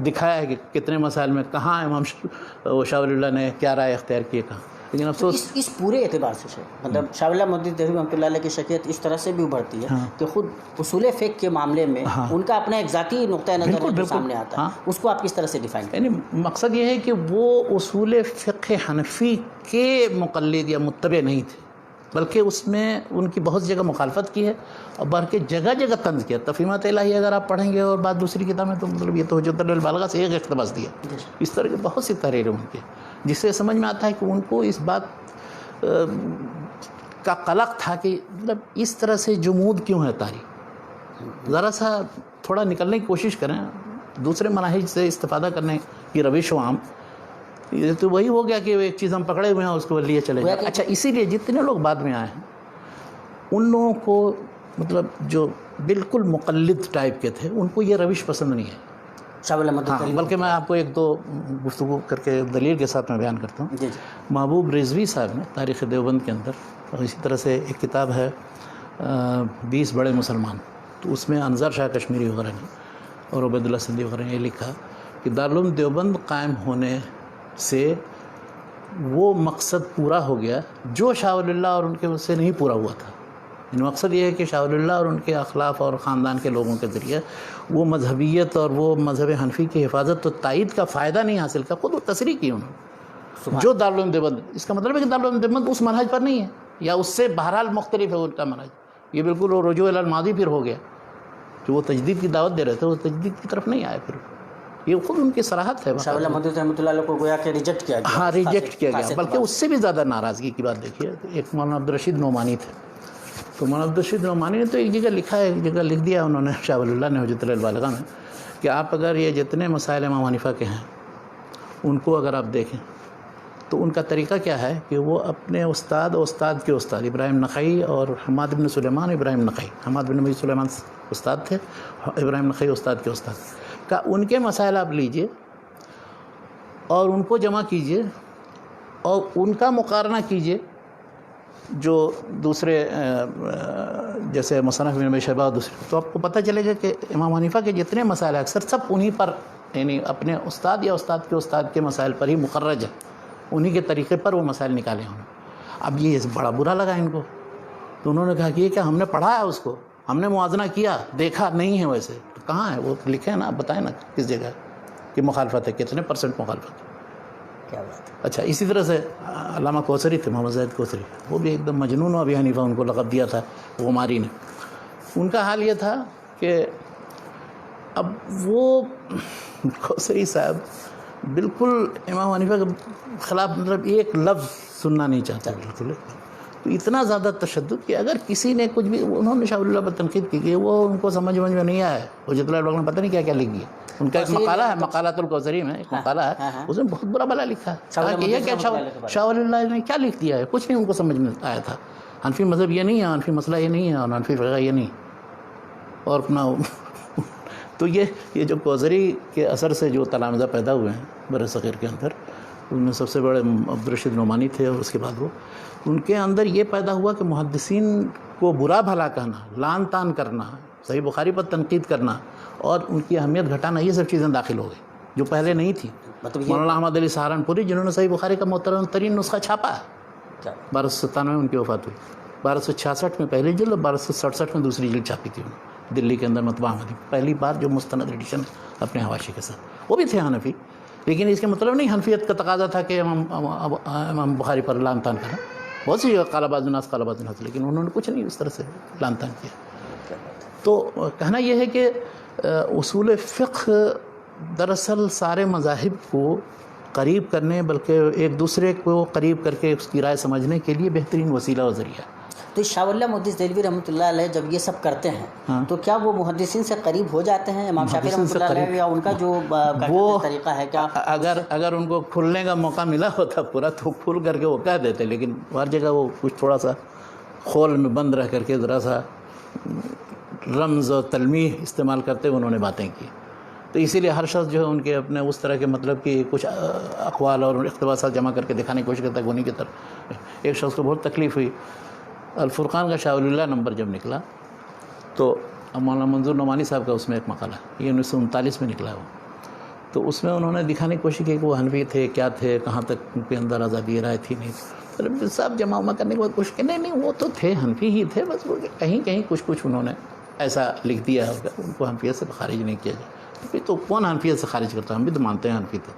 دکھایا ہے کہ کتنے مسائل میں کہاں امام شاہ ولی اللہ نے کیا رائے اختیار کی کہاں. لیکن افسوس اس پورے اعتبار سے مطلب شاہ ولی اللہ مودودی دہلوی رحمۃ اللہ علیہ کی شخصیت اس طرح سے بھی ابھرتی ہے کہ خود اصول فقہ کے معاملے میں ان کا اپنا ایک ذاتی نقطۂ نظر سامنے آتا ہے. اس کو آپ کس طرح سے ڈیفائن کریں؟ یعنی مقصد یہ ہے کہ وہ اصول فقہ حنفی کے مقلد یا متبع نہیں تھے، بلکہ اس میں ان کی بہت جگہ مخالفت کی ہے، اور بلکہ جگہ جگہ طنز کیا. تفہیمات الہی اگر آپ پڑھیں گے اور بعد دوسری کتاب میں، تو مطلب یہ تو حجت البالغہ سے ایک اقتباس دیا. اس طرح کی بہت سی تحریریں ان کی، جس سے سمجھ میں آتا ہے کہ ان کو اس بات کا قلق تھا کہ مطلب اس طرح سے جمود کیوں ہے تاریخ. ذرا سا تھوڑا نکلنے کی کوشش کریں، دوسرے مناہج سے استفادہ کرنے کی روش و عام. یہ تو وہی ہو گیا کہ ایک چیز ہم پکڑے ہوئے ہیں اس کو لیے چلے جائیں. اچھا اسی لیے جتنے لوگ بعد میں آئے ہیں ان لوگوں کو مطلب جو بالکل مقلد ٹائپ کے تھے ان کو یہ روش پسند نہیں ہے. بلکہ میں آپ کو 2 گفتگو کر کے دلیل کے ساتھ میں بیان کرتا ہوں. محبوب رضوی صاحب نے تاریخ دیوبند کے اندر، اور اسی طرح سے ایک کتاب ہے 20 بڑے مسلمان، تو اس میں انظر شاہ کشمیری وغیرہ نے اور عبید اللہ سندھی وغیرہ نے یہ لکھا کہ دارالعلوم دیوبند قائم ہونے سے وہ مقصد پورا ہو گیا جو شاہ ولی اللہ اور ان کے سے نہیں پورا ہوا تھا. مقصد یہ ہے کہ شاہ ولی اللہ اور ان کے اخلاف اور خاندان کے لوگوں کے ذریعے وہ مذہبیت اور وہ مذہب حنفی کی حفاظت و تائید کا فائدہ نہیں حاصل کیا. خود وہ تصریح کی انہوں نے جو دارالعلوم دیوبند. اس کا مطلب ہے کہ دارالعلوم دیوبند اس منہج پر نہیں ہے، یا اس سے بہرحال مختلف ہے ان کا منہج. یہ بالکل وہ رجوع الی الماضی پھر ہو گیا. جو وہ تجدید کی دعوت دے رہے تھے وہ تجدید کی طرف نہیں آئے. پھر یہ خود ان کی صراحت ہے. شاہ ولی اللہ مودودی رحمۃ اللہ علیہ کو گویا کہ ریجیکٹ کیا گیا. ہاں ریجیکٹ کیا گیا، بلکہ اس سے بھی زیادہ ناراضگی کی بات دیکھیے. ایک مولانا عبدالرشید نعمانی تھے، تو مولانا عبدالرشید نعمانی نے تو ایک جگہ لکھا ہے، ایک جگہ لکھ دیا انہوں نے شاہ ولی اللہ نے حجت البالغہ میں، کہ آپ اگر یہ جتنے مسائل امام حنیفہ کے ہیں ان کو اگر آپ دیکھیں تو ان کا طریقہ کیا ہے کہ وہ اپنے استاد اور استاد کے استاد ابراہیم نخعی اور حماد بن سلیمان ابراہیم نخعی، حماد بن نبی سلیمان استاد تھے، ابراہیم نخعی استاد کے استاد، کا ان کے مسائل آپ لیجئے اور ان کو جمع کیجئے اور ان کا مقارنہ کیجئے جو دوسرے جیسے مصنف ابن ابی شیبہ اور دوسرے، تو آپ کو پتہ چلے گا کہ امام حنیفہ کے جتنے مسائل ہیں اکثر سب انہی پر، یعنی اپنے استاد یا استاد کے مسائل پر ہی مخرج ہے، انہی کے طریقے پر وہ مسائل نکالے انہوں نے۔ اب یہ بڑا برا لگا ان کو، تو انہوں نے کہا کہ یہ کیا ہم نے پڑھا ہے اس کو، ہم نے موازنہ کیا، دیکھا نہیں ہے ویسے، تو کہاں ہے وہ لکھے نا، آپ بتائیں نا کس جگہ کہ مخالفت ہے، کتنے % مخالفت ہے۔ کیا بات ہے۔ اچھا، اسی طرح سے علامہ کوثری تھے، محمد زاہد کوثری، وہ بھی ایک دم مجنون و ابی حنیفہ ان کو لقب دیا تھا غماری نے۔ ان کا حال یہ تھا کہ اب وہ کوثری صاحب بالکل امام حنیفہ کے خلاف مطلب ایک لفظ سننا نہیں چاہتا بالکل، تو اتنا زیادہ تشدد کہ اگر کسی نے کچھ بھی، انہوں نے شاہ ولی اللہ پر تنقید کی کہ وہ ان کو سمجھ میں نہیں آیا ہے، حجت اللہ لوگوں نے پتہ نہیں کیا کیا لکھ دیا۔ ان کا ایک مقالہ ہے، مقالات الکوثری میں ایک مقالہ ہے، اس میں بہت برا بلا لکھا ہے، کہا کہ یہ کیا شاہ ولی اللہ نے کیا لکھ دیا ہے، کچھ نہیں ان کو سمجھ میں آیا تھا، حنفی مذہب یہ نہیں ہے، حنفی مسئلہ یہ نہیں ہے، اور حنفی فقہ یہ نہیں، اور اپنا تو یہ جو کوثری کے اثر سے جو تلامذہ پیدا ہوئے ہیں بر صغیر کے اندر، ان میں سب سے بڑے عبدالرشید نعمانی تھے، اور اس کے بعد وہ، ان کے اندر یہ پیدا ہوا کہ محدثین کو برا بھلا کہنا، لعن طعن کرنا، صحیح بخاری پر تنقید کرنا اور ان کی اہمیت گھٹانا، یہ سب چیزیں داخل ہو گئی جو پہلے نہیں تھی۔ مولانا احمد علی سہارنپوری جنہوں نے صحیح بخاری کا محترم ترین نسخہ چھاپا ہے، 1297 میں ان کی وفات ہوئی، 1266 میں پہلی جلد اور 1267 میں دوسری جلد چھاپی تھی انہوں نے دلی کے اندر مطبعہ احمدی، پہلی بار جو مستند ایڈیشن اپنے حواشی کے ساتھ۔ وہ بھی تھے حنفی، لیکن اس کے مطلب نہیں حنفیت کا تقاضا تھا کہ امام بخاری پر لعن طعن کرنا، بہت سی قال بعض الناس قال بعض الناس، لیکن انہوں نے کچھ نہیں اس طرح سے لعن طعن کیا۔ تو کہنا یہ ہے کہ اصول فقہ دراصل سارے مذاہب کو قریب کرنے، بلکہ ایک دوسرے کو قریب کر کے اس کی رائے سمجھنے کے لیے بہترین وسیلہ و ذریعہ ہے۔ تو شاہ ولی اللہ محدث دہلوی رحمۃ اللہ علیہ جب یہ سب کرتے ہیں تو کیا وہ محدثین سے قریب ہو جاتے ہیں، امام شافعی رحمۃ اللہ علیہ، یا ان کا جو وہ طریقہ ہے کیا اگر ان کو کھلنے کا موقع ملا ہوتا پورا تو کھل کر کے وہ کہہ دیتے، لیکن ہر جگہ وہ کچھ تھوڑا سا خول میں بند رہ کر کے ذرا سا رمز اور تلمیح استعمال کرتے ہوئے انہوں نے باتیں کی، تو اسی لیے ہر شخص جو ہے ان کے اپنے اس طرح کے مطلب کہ کچھ اقوال اور اقتباسات جمع کر کے دکھانے کی کوشش کرتا ہے انہیں کی طرف۔ ایک شخص کو بہت تکلیف ہوئی، الفرقان کا شاہ ولی اللہ نمبر جب نکلا تو مولانا منظور نعمانی صاحب کا اس میں ایک مقالہ ہے، یہ 1939 میں نکلا ہے وہ، تو اس میں انہوں نے دکھانے کی کوشش کی کہ وہ حنفی تھے، کیا تھے، کہاں تک ان کے اندر آزادی رائے تھی نہیں، صاحب جمع وما کرنے کے بعد کوشش کی، نہیں وہ تو تھے حنفی ہی تھے، بس وہ کہیں کہیں کچھ انہوں نے ایسا لکھ دیا ہوگا، ان کو حنفیت سے خارج نہیں کیا جائے۔ پھر تو کون حنفیت سے خارج کرتا ہے، ہم بھی تو مانتے ہیں حنفی تھے،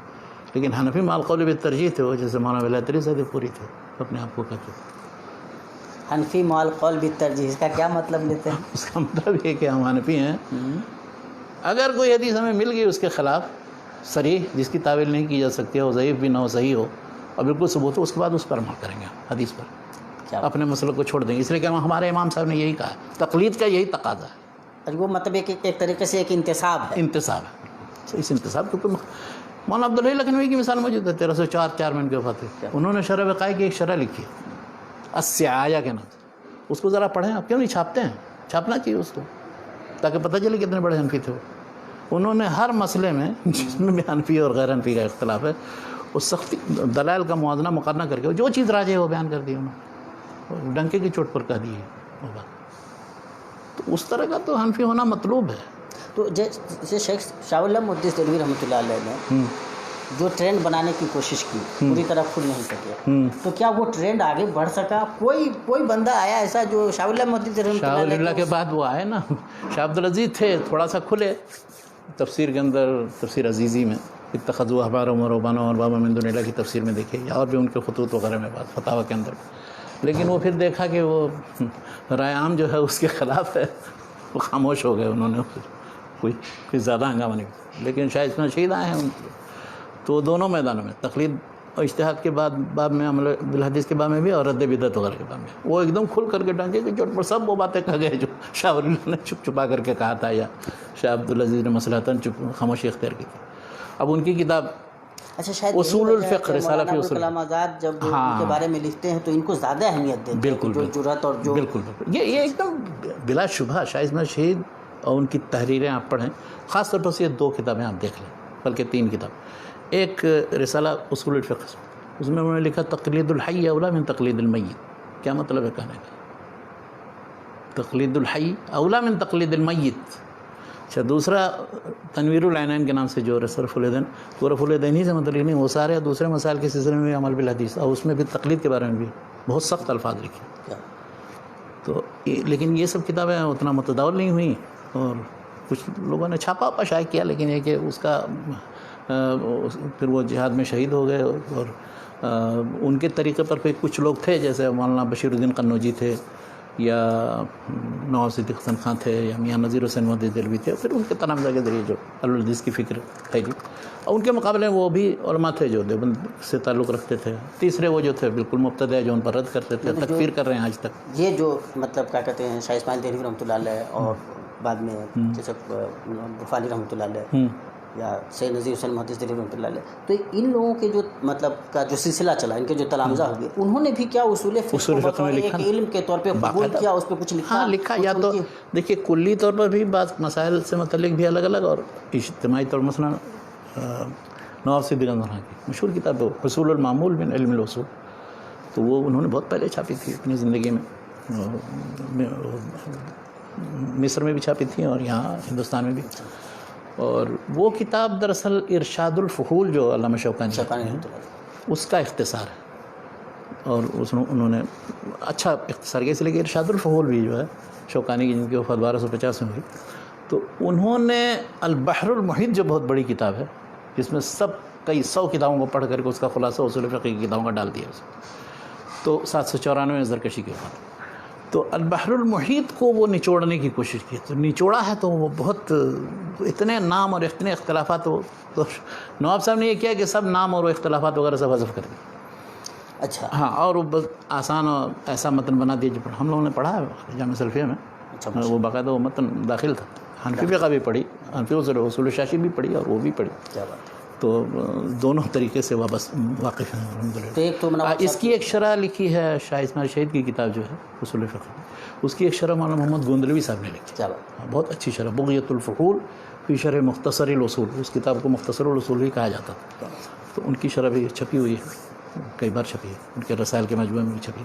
لیکن حنفی مع القول بالترجیح تھے وہ، جیسے مولانا ولایت صاحب پوری تھے اپنے آپ کو کہتے ہیں۔ حنفی مع القول بالترجیح، اس کا کیا مطلب لیتے ہیں؟ اس کا مطلب یہ کہ ہم حنفی ہیں، اگر کوئی حدیث ہمیں مل گئی اس کے خلاف صریح، جس کی تعویل نہیں کی جا سکتی ہو، ضعیف بھی نہ ہو، صحیح ہو اور بالکل ثبوت ہو، اس کے بعد اس پر عمل کریں گے، حدیث پر اپنے مسئلے کو چھوڑ دیں گے، اس لیے کہ ہمارے امام صاحب نے یہی کہا، تقلید کا یہی تقاضا ہے۔ وہ مطلب ایک طریقے سے ایک انتصاب ہے، انتصاب ہے، اس انتصاب کے اوپر مولانا عبدالحی لکھنوی کی مثال موجود ہے، 1304 میں ان کے وفات ہوئی، انہوں نے شرح وقائع کی ایک شرح لکھی السعایا کے نام سے، اس کو ذرا پڑھیں، آپ کیوں نہیں چھاپتے ہیں؟ چھاپنا چاہیے اس کو تاکہ پتہ چلے کتنے بڑے حنفی تھے وہ۔ انہوں نے ہر مسئلے میں جس میں بھی حنفی اور غیر حنفی کا اختلاف ہے، اس سختی دلائل کا موازنہ مقارنہ کر کے جو چیز راجح ہے وہ بیان کر دی انہوں نے، ڈنکے کی چوٹ پر کہہ دی ہے، تو اس طرح کا تو حنفی ہونا مطلوب ہے۔ تو جیسے شیخ شاہ ولی اللہ محدث دہلوی رحمۃ اللہ علیہ نے جو ٹرینڈ بنانے کی کوشش کی، پوری طرح کھل نہیں سکے، تو کیا وہ ٹرینڈ آگے بڑھ سکا؟ کوئی بندہ آیا ایسا جو شاہ ولی اللہ محدث رحمۃ شاہ ولی اللہ کے بعد وہ آئے نا، شاہ عبدالعزیز تھے، تھوڑا سا کھلے تفسیر کے اندر، تفسیر عزیزی میں اتخذوا احبارهم ورهبانهم اربابا من دون اللہ کی تفسیر میں دیکھے، اور بھی ان کے خطوط وغیرہ میں بات فتاوی کے اندر، لیکن وہ پھر دیکھا کہ وہ رائے عام جو ہے اس کے خلاف ہے، وہ خاموش ہو گئے، انہوں نے کوئی زیادہ ہنگامہ نہیں کیا، لیکن شاہ اسماعیل شہید آئے ہیں ان کے، تو دونوں میدانوں میں تقلید اور اجتہاد کے باب میں، عمل بالحدیث کے باب میں بھی، اور رد بدعت وغیرہ کے باب میں، وہ ایک دم کھل کر کے ڈانچے کہ چوٹ پر سب وہ باتیں کہہ گئے جو شاہ ولی اللہ نے چھپ چھپا کر کے کہا تھا، یا شاہ عبدالعزیز نے مصلحتاً خاموشی اختیار کی تھی۔ اب ان کی کتاب اچھا شاید اصول الفقہ، رسالہ فی اصول کلام آزاد جب ان کے بارے میں لکھتے ہیں تو ان کو زیادہ اہمیت دیتے ہیں، بالکل جو جرأت اور جو بالکل یہ ایک دم بلا شبہ شاہ اسماعیل شہید اور ان کی تحریریں آپ پڑھیں. خاص طور پر یہ 2 کتابیں آپ دیکھ لیں، بلکہ 3 کتاب. ایک رسالہ اصول الفقہ، اس میں انہوں نے لکھا تقلید الحی اولا من تقلید المیت. کیا مطلب ہے کہنے کا؟ تقلید الحی اولا من تقلید المیت. اچھا، دوسرا تنویر العینین کے نام سے جو رف الدین، وہ رف الدین ہی سے متعلق نہیں، وہ سارے دوسرے مسائل کے سلسلے میں عمل بالحدیث، اور اس میں بھی تقلید کے بارے میں بھی بہت سخت الفاظ لکھے. تو لیکن یہ سب کتابیں اتنا متداول نہیں ہوئیں، اور کچھ لوگوں نے چھاپا شائع کیا، لیکن یہ کہ اس کا پھر وہ جہاد میں شہید ہو گئے. اور ان کے طریقے پر پھر کچھ لوگ تھے، جیسے مولانا بشیر الدین قنوجی تھے، یا نواب صدیق حسن خان تھے، یا میاں نذیر حسین مودودی دہلوی تھے. پھر ان کے تلامذہ کے ذریعے جو الحدیث کی فکر پھیلی، اور ان کے مقابلے وہ بھی علماء تھے جو دیوبند سے تعلق رکھتے تھے. تیسرے وہ جو تھے بالکل مبتدع، جو ان پر رد کرتے تھے، تکفیر کر رہے ہیں آج تک. یہ جو مطلب کیا کہتے ہیں، شاہ اسماعیل دہلوی رحمۃ اللہ علیہ، اور بعد میں جیسے غفاری رحمۃ اللہ علیہ، یا سید نذیر حسین محدث دہلوی رحمۃ اللہ علیہ، تو ان لوگوں کے جو مطلب کا جو سلسلہ چلا، ان کے جو تلامذہ ہوئے، انہوں نے بھی کیا اصول فقہ میں ایک علم کے طور پہ قبول کیا، اس پہ کچھ لکھا؟ ہاں لکھا. یا تو دیکھیے کلی طور پر بھی بعض مسائل سے متعلق بھی الگ الگ، اور اجتماعی طور پر مثلا نواب صدیق حسن خان کی مشہور کتاب ہے حصول المعمول من علم الاصول، تو وہ انہوں نے بہت پہلے چھاپی تھی اپنی زندگی میں، مصر میں بھی چھاپی تھی اور یہاں ہندوستان میں بھی. اور وہ کتاب دراصل ارشاد الفحول جو علامہ شوکانی اس کا اختصار ہے، اور انہوں نے اچھا اختصار کیا، اس لیے کہ ارشاد الفحول بھی جو ہے شوکانی کی، جن کی وفات 1250 میں ہوئی، تو انہوں نے البحر المحیط جو بہت بڑی کتاب ہے، جس میں کئی 100 کتابوں کو پڑھ کر کے اس کا خلاصہ اصول فقہ کی کتابوں کا ڈال دیا اس میں، تو 794 میں زرکشی کی وفات. تو البحر المحیط کو وہ نچوڑنے کی کوشش کی، تو نچوڑا ہے تو وہ بہت اتنے نام اور اتنے اختلافات، تو نواب صاحب نے یہ کیا کہ سب نام اور اختلافات وغیرہ سب حذف کر دیا. اچھا، ہاں، اور وہ بس آسان اور ایسا متن بنا دیا جو ہم لوگوں نے پڑھا ہے جامعہ سلفیہ میں، وہ باقاعدہ وہ متن داخل تھا. حنفی فقہ بھی پڑھی، حنفی اصول شاشی بھی پڑھی، اور وہ بھی پڑھی. کیا بات ہے. تو دونوں طریقے سے واقف ہیں الحمدللہ. اس کی ایک شرح لکھی ہے شاہ اسماعیل شہید کی کتاب جو ہے اصول فقہ، اس کی ایک شرح مولانا محمد گوندلوی صاحب نے لکھی. بہت اچھی شرح، بغیۃ الفحول فی شرح مختصر الاصول. اس کتاب کو مختصر الاصول ہی کہا جاتا تھا. تو ان کی شرح بھی چھپی ہوئی ہے، کئی بار چھپی ہے، ان کے رسائل کے مجموعے میں بھی چھپی.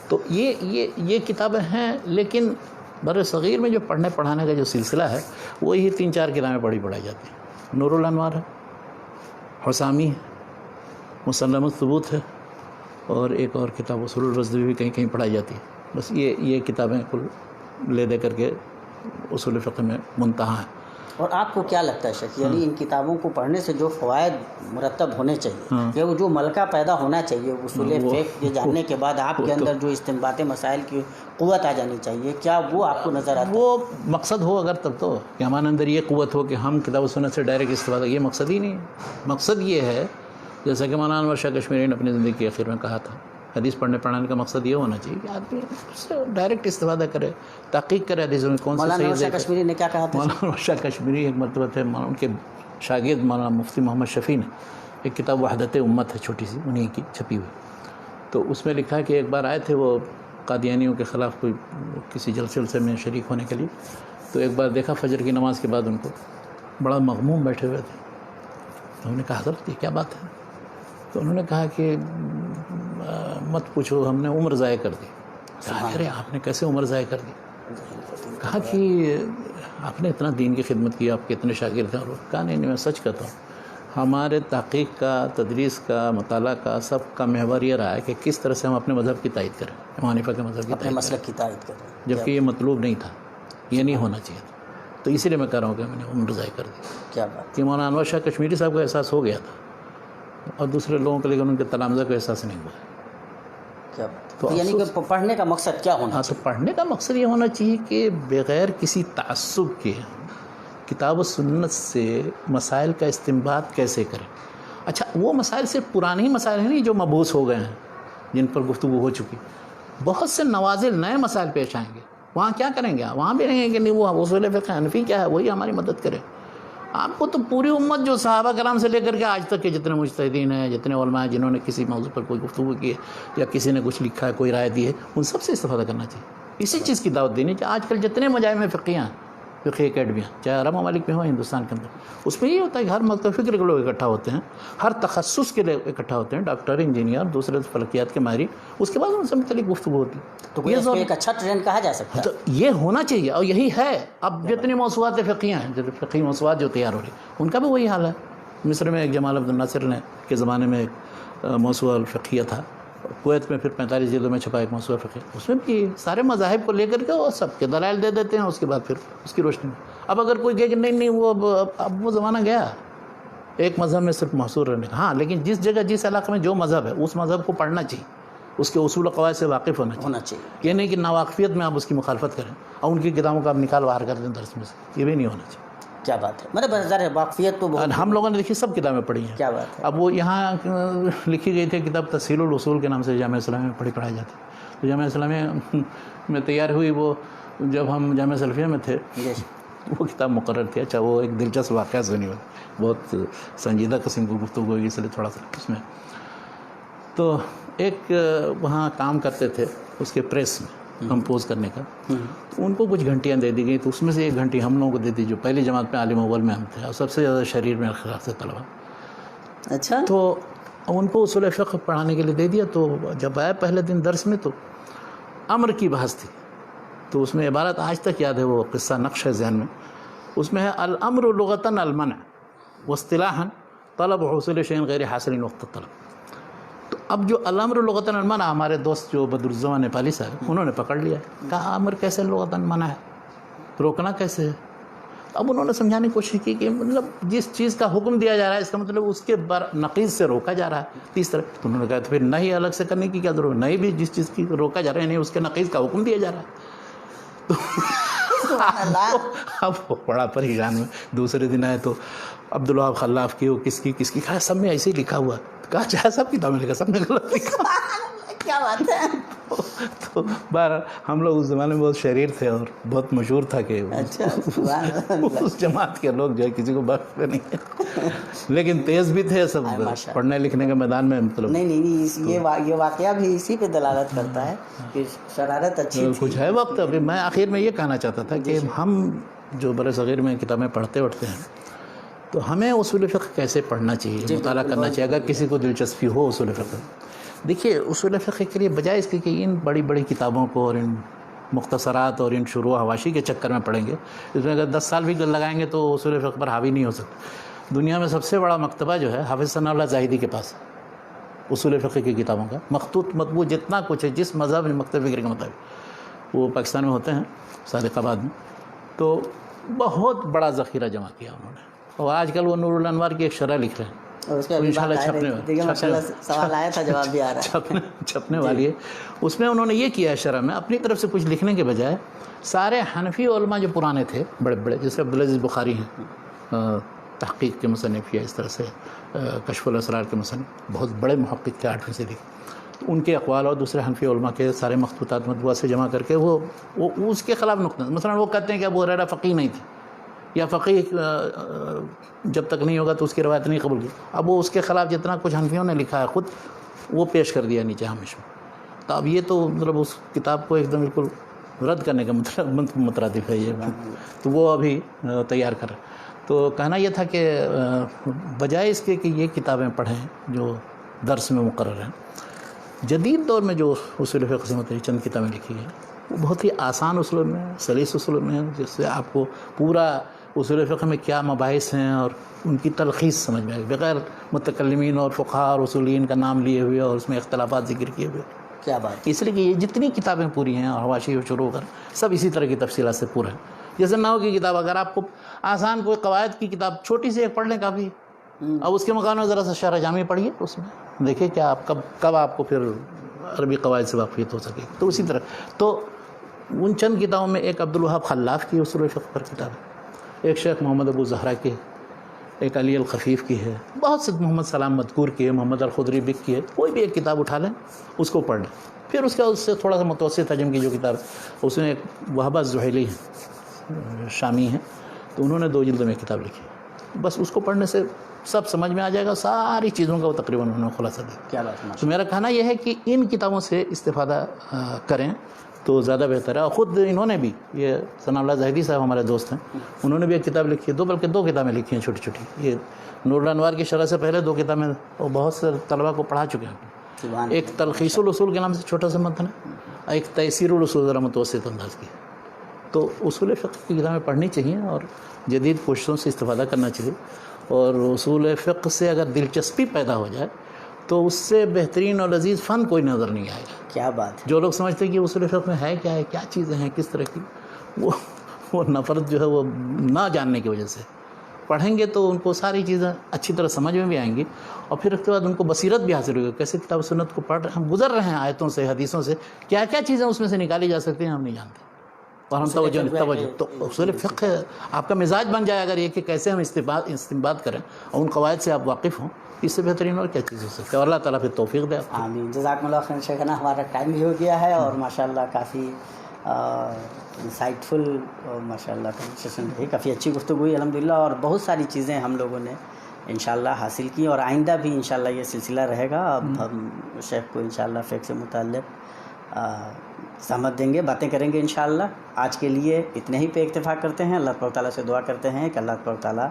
تو یہ کتابیں ہیں، لیکن بر صغیر میں جو پڑھنے پڑھانے کا جو سلسلہ ہے، وہی 3-4 کتابیں پڑھائی جاتی ہیں. نور الانوار ہے، حسامی ہے، مسلم الثبوت ہے، اور ایک اور کتاب اصول الرزدوی بھی کہیں کہیں پڑھائی جاتی ہے. بس یہ کتابیں کل لے دے کر کے اصول فقہ میں منتہا ہیں. اور آپ کو کیا لگتا ہے شیخ، یعنی ان کتابوں کو پڑھنے سے جو فوائد مرتب ہونے چاہیے، یا وہ جو ملکہ پیدا ہونا چاہیے اصول فقہ یہ جاننے کے بعد آپ کے اندر جو استنباط مسائل کی قوت آ جانی چاہیے، کیا وہ آپ کو نظر آتا ہے؟ وہ مقصد ہو اگر تب تو، کہ ہمارے اندر یہ قوت ہو کہ ہم کتاب و سنت سے ڈائریکٹ استفادہ، یہ مقصد ہی نہیں ہے. مقصد یہ ہے جیسا کہ مولانا انور شاہ کشمیری نے اپنی زندگی کے آخر میں کہا تھا، حدیث پڑھنے پڑھانے کا مقصد یہ ہونا چاہیے کہ آدمی اس سے ڈائریکٹ استفادہ کرے، تحقیق کرے حدیثوں میں کون سے صحیح ہے. مولانا انور شاہ کشمیری نے کیا کہا تھا؟ مولانا انور شاہ کشمیری ایک مرتبہ تھے، ان کے شاگرد مولانا مفتی محمد شفیع نے ایک کتاب وحدت امت ہے چھوٹی سی، انہیں کی چھپی ہوئی. تو اس میں لکھا کہ ایک بار آئے تھے وہ قادیانیوں کے خلاف کوئی کسی جلسے میں شریک ہونے کے لیے. تو ایک بار دیکھا فجر کی نماز کے بعد ان کو بڑا مغموم بیٹھے ہوئے تھے. تو انہوں نے کہا حضرت یہ کیا بات ہے؟ تو انہوں نے کہا کہ مت پوچھو، ہم نے عمر ضائع کر دی. کہا ارے آپ نے کیسے عمر ضائع کر دی؟ کہا کہ آپ نے اتنا دین کی خدمت کی، آپ کے اتنے شاگرد ہیں. اور کہا نہیں میں سچ کہتا ہوں، ہمارے تحقیق کا، تدریس کا، مطالعہ کا سب کا محور یہ رہا ہے کہ کس طرح سے ہم اپنے مذہب کی تائید کریں، امام حنیفہ کے مذہب کی اپنے مسلک کی تائید کریں، جبکہ یہ مطلوب نہیں تھا، یہ نہیں ہونا چاہیے تھا. تو اسی لیے میں کہہ رہا ہوں کہ میں نے عمر ضائع کر دی. کیا بات کہ مولانا انور شاہ کشمیری صاحب کو احساس ہو گیا تھا، اور دوسرے لوگوں کے لیکن ان کے تلامذہ کو احساس نہیں ہوا. کیا بات. تو یعنی کہ پڑھنے کا مقصد کیا ہونا چاہیے؟ تو پڑھنے کا مقصد یہ ہونا چاہیے کہ بغیر کسی تعصب کے کتاب و سنت سے مسائل کا استنباط کیسے کریں. اچھا وہ مسائل صرف پرانے ہی مسائل ہیں نہیں جو مبوس ہو گئے ہیں، جن پر گفتگو ہو چکی. بہت سے نوازل نئے مسائل پیش آئیں گے، وہاں کیا کریں گے؟ وہاں بھی رہیں گے نہیں وہ اصول فقہ حنفی کیا ہے وہی ہماری مدد کرے. آپ کو تو پوری امت جو صحابہ کرام سے لے کر کے آج تک کے جتنے مجتہدین ہیں، جتنے علماء ہیں جنہوں نے کسی موضوع پر کوئی گفتگو کی ہے یا کسی نے کچھ لکھا ہے، کوئی رائے دی ہے، ان سب سے استفادہ کرنا چاہیے. اسی چیز کی دعوت دینی چاہیے. آج کل جتنے مجامع فقیہ ہیں فقہی اکیڈمیاں چاہے عرب ممالک میں ہو ہندوستان کے اندر، اس میں یہ ہوتا ہے کہ ہر مکتب فکر کے لوگ اکٹھا ہوتے ہیں، ہر تخصص کے لوگ اکٹھا ہوتے ہیں، ڈاکٹر، انجینئر، دوسرے فلکیات کے ماہرین، اس کے بعد ان سے متعلق گفتگو ہوتی ہے. تو اس کو ایک اچھا ٹرینڈ کہا جا سکتا ہے. تو یہ ہونا چاہیے اور یہی ہے. اب جتنی موضوعات فقہیہ ہیں، جو فقہی موضوعات جو تیار ہو رہی ہیں، ان کا بھی وہی حال ہے. مصر میں ایک جمال عبد الناصر نے کے زمانے میں ایک موضوع الفقہیہ تھا، کویت میں پھر 45 جلدوں میں چھپا ایک موضوع فقہ، اس میں بھی سارے مذاہب کو لے کر کے وہ سب کے دلائل دے دیتے ہیں، اس کے بعد پھر اس کی روشنی میں اب اگر کوئی کہے کہ نہیں وہ اب وہ زمانہ گیا، ایک مذہب میں صرف محصور رہنے کا. ہاں لیکن جس جگہ جس علاقے میں جو مذہب ہے اس مذہب کو پڑھنا چاہیے، اس کے اصول و قواعد سے واقف ہونا چاہیے. یہ نہیں کہ ناواقفیت میں آپ اس کی مخالفت کریں اور ان کی کتابوں کا آپ نکال باہر کر دیں درس میں سے، یہ بھی نہیں ہونا چاہیے. کیا بات ہے، مطلب ظاہر واقفیت تو بہت. ہم لوگوں نے دیکھی سب کتابیں پڑھی ہیں. کیا بات ہے. اب وہ یہاں لکھی گئی تھی کتاب تسہیل الاصول کے نام سے جامعہ اسلامیہ میں پڑھائی جاتی. تو جامعہ اسلامیہ میں تیار ہوئی، وہ جب ہم جامعہ سلفیہ میں تھے وہ کتاب مقرر تھی. اچھا وہ ایک دلچسپ واقعہ سنی ہوئی، بہت سنجیدہ قسم کی گفتگو ہوئی، اس لیے تھوڑا سا اس میں. تو ایک وہاں کام کرتے تھے اس کے پریس میں کمپوز کرنے کا، ان کو کچھ گھنٹیاں دے دی گئی، تو اس میں سے ایک گھنٹی ہم لوگوں کو دے دی جو پہلی جماعت میں عالم اول میں ہم تھے اور سب سے زیادہ شریر میں خلاف سے طلبا. اچھا. تو ان کو اصول فقہ پڑھانے کے لیے دے دیا. تو جب آئے پہلے دن درس میں تو امر کی بحث تھی، تو اس میں عبارت آج تک یاد ہے، وہ قصہ نقش ہے ذہن میں. اس میں ہے الامر لغتاً المنع واصطلاحاً طلب حصول شیء غیر حاصل وقت طلب. تو اب جو الامر لغتاً المنع، ہمارے دوست جو بدرالزمان نیپالی صاحب انہوں نے پکڑ لیا، کہا امر کیسے لغتاً منع ہے، روکنا کیسے ہے. اب انہوں نے سمجھانے کی کوشش کی کہ مطلب جس چیز کا حکم دیا جا رہا ہے اس کا مطلب اس کے نقیض سے روکا جا رہا ہے. تیس طرح تو انہوں نے کہا تو پھر نہیں الگ سے کرنے کی کیا ضرورت، نہیں بھی جس چیز کی روکا جا رہا ہے نہیں اس کے نقیض کا حکم دیا جا رہا ہے. اب وہ بڑا پریشان میں. دوسرے دن آئے تو عبدالوہاب خلاف کی، وہ کس کی کہا سب میں ایسے ہی لکھا ہوا. کہا چاہے سب کتاب میں لکھا، سب نے غلط لکھا. کیا بات ہے. تو بہرحال ہم لوگ اس زمانے میں بہت شریر تھے اور بہت مشہور تھا کہ اس جماعت کے لوگ جو ہے کسی کو بخشتے نہیں، لیکن تیز بھی تھے سب پڑھنے لکھنے کے میدان میں. مطلب نہیں یہ واقعہ بھی اسی پہ دلالت کرتا ہے کہ شرارت اچھی تھی. کچھ ہے وقت. ابھی میں آخر میں یہ کہنا چاہتا تھا کہ ہم جو بر صغیر میں کتابیں پڑھتے ہیں تو ہمیں اصول فقہ کیسے پڑھنا چاہیے، مطالعہ کرنا چاہیے اگر کسی کو دلچسپی ہو اصول فقہ. دیکھیے اصول فقہ کے لیے بجائے اس کے کہ ان بڑی بڑی کتابوں کو اور ان مختصرات اور ان شروع حواشی کے چکر میں پڑھیں گے، اس میں اگر 10 سال بھی لگائیں گے تو اصول فقہ پر حاوی نہیں ہو سکتا. دنیا میں سب سے بڑا مکتبہ جو ہے حافظ ثناء اللہ زاہدی کے پاس اصول فقہ کی کتابوں کا مخطوط مطبوع جتنا کچھ ہے، جس مذہب مکتب فکر کے مطابق. وہ پاکستان میں ہوتے ہیں صادق آباد میں. تو بہت بڑا ذخیرہ جمع کیا انہوں نے، اور آج کل وہ نور الانوار کی ایک شرح لکھ رہے ہیں، انشاءاللہ چھپنے والی ہے. اس میں انہوں نے یہ کیا ہے شرح میں اپنی طرف سے کچھ لکھنے کے بجائے سارے حنفی علماء جو پرانے تھے بڑے بڑے، جیسے عبدالعزیز بخاری ہیں تحقیق کے مصنف، یا اس طرح سے کشف الاسرار کے مصنف، بہت بڑے محقق تھے 8ویں صدی، ان کے اقوال اور دوسرے حنفی علماء کے سارے مخطوطات مطبوعہ سے جمع کر کے وہ اس کے خلاف نقطہ، مثلا وہ کہتے ہیں کہ ابو ہریرہ فقیہ نہیں تھے، یا فقیہ جب تک نہیں ہوگا تو اس کی روایت نہیں قبول کی. اب وہ اس کے خلاف جتنا کچھ حنفیوں نے لکھا ہے خود وہ پیش کر دیا نیچے ہامش میں. تو اب یہ تو مطلب اس کتاب کو ایک دم بالکل رد کرنے کا مترادف ہے یہ. تو وہ ابھی تیار کر رہے. تو کہنا یہ تھا کہ بجائے اس کے کہ یہ کتابیں پڑھیں جو درس میں مقرر ہیں، جدید دور میں جو اصول فقہ سے متعلق چند کتابیں لکھی ہیں وہ بہت ہی آسان اصول میں، سلیس اصول میں ہیں، جس سے آپ کو پورا اصول فقہ میں کیا مباحث ہیں اور ان کی تلخیص سمجھ میں آئے، بغیر متکلمین اور فقہاء اور اصولین کا نام لیے ہوئے اور اس میں اختلافات ذکر کیے ہوئے. کیا بات. اس لیے کہ یہ جتنی کتابیں پوری ہیں اور حواشی و شروع کر سب اسی طرح کی تفصیلات سے پورا ہے. جیسے نحو کی کتاب، اگر آپ کو آسان کوئی قواعد کی کتاب چھوٹی سی ایک پڑھ لیں کافی، اب اس کے مقام میں ذرا سا شرح جامع پڑھیے، اس میں دیکھیں کہ آپ کب آپ کو پھر عربی قواعد سے واقفیت ہو سکے. تو اسی طرح تو ان چند کتابوں میں ایک عبدالوہاب خلاف کی اصول فقہ پر کتاب ہے، ایک شیخ محمد ابو زہرا کی ہے، ایک علی الخفیف کی ہے، بہت سے محمد سلام مذکور کی ہے، محمد الخدری بک کی ہے. کوئی بھی ایک کتاب اٹھا لیں اس کو پڑھ لیں. پھر اس کے بعد اس سے تھوڑا سا متوسط حجم کی جو کتاب ہے اس میں ایک وہبہ الزحیلی ہے، شامی ہیں، تو انہوں نے 2 جلدوں میں کتاب لکھی ہے. بس اس کو پڑھنے سے سب سمجھ میں آ جائے گا، ساری چیزوں کا وہ تقریباً انہوں نے خلاصہ دیا. کیا بات ہے. تو میرا کہنا یہ ہے کہ ان کتابوں سے استفادہ کریں تو زیادہ بہتر ہے. اور خود انہوں نے بھی، یہ ثناء اللہ ظاہری صاحب ہمارے دوست ہیں، انہوں نے بھی ایک کتاب لکھی ہے، بلکہ دو کتابیں لکھی ہیں چھوٹی چھوٹی. یہ نور الانوار کی شرح سے پہلے 2 کتابیں وہ بہت سے طلباء کو پڑھا چکے ہیں. ایک تلخیص الاصول کے نام سے چھوٹا سا متن ہے، ایک تیسیر الاصول ذرا متوسط انداز کی. تو اصول فقہ کی کتابیں پڑھنی چاہیے اور جدید کوششوں سے استفادہ کرنا چاہیے. اور اصول فقہ سے اگر دلچسپی پیدا ہو جائے تو اس سے بہترین اور لذیذ فن کوئی نظر نہیں آئے گا. کیا بات ہے. جو لوگ سمجھتے ہیں کہ اصول فقہ میں ہے کیا چیزیں ہیں، کس طرح کی، وہ نفرت جو ہے وہ نہ جاننے کی وجہ سے پڑھیں گے تو ان کو ساری چیزیں اچھی طرح سمجھ میں بھی آئیں گی، اور پھر اس کے بعد ان کو بصیرت بھی حاصل ہوگی. کیسے کتاب سنت کو پڑھ رہے ہیں، ہم گزر رہے ہیں آیتوں سے، حدیثوں سے، کیا چیزیں اس میں سے نکالی جا سکتی ہیں ہم نہیں جانتے، اور ہم توجہ تو اصول فقہ آپ کا مزاج بن جائے اگر یہ کہ کیسے ہم استنباط کریں اور ان قواعد سے آپ واقف ہوں. اس سے بہترین اور کیا چیز ہو سکتی ہے. اور اللہ تعالیٰ پھر توفیق دے. آمین. جزاکم اللہ خیر شیخنا. ہمارا ٹائم بھی ہو گیا ہے اور ماشاءاللہ کافی انسائٹفل ماشاءاللہ کنورسیشن رہی، کافی اچھی گفتگو ہوئی الحمدللہ، اور بہت ساری چیزیں ہم لوگوں نے انشاءاللہ حاصل کی، اور آئندہ بھی انشاءاللہ یہ سلسلہ رہے گا. اب ہم شیخ کو انشاءاللہ فقہ سے متعلق سمجھ دیں گے، باتیں کریں گے انشاءاللہ. آج کے لیے اتنے ہی پہ اکتفا کرتے ہیں. اللہ تعالیٰ سے دعا کرتے ہیں کہ اللہ تعالیٰ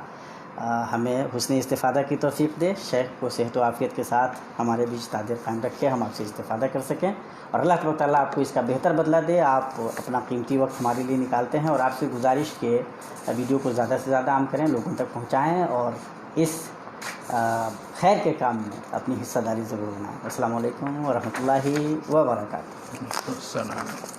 ہمیں حسن استفادہ کی توفیق دے، شیخ کو صحت و عافیت کے ساتھ ہمارے بیچ تعدیر قائم رکھے، ہم آپ سے استفادہ کر سکیں، اور اللہ تعالیٰ آپ کو اس کا بہتر بدلہ دے. آپ اپنا قیمتی وقت ہمارے لیے نکالتے ہیں، اور آپ سے گزارش کے ویڈیو کو زیادہ سے زیادہ عام کریں، لوگوں تک پہنچائیں، اور اس خیر کے کام میں اپنی حصہ داری ضرور بنائیں. السلام علیکم ورحمۃ اللہ وبرکاتہ. السلام.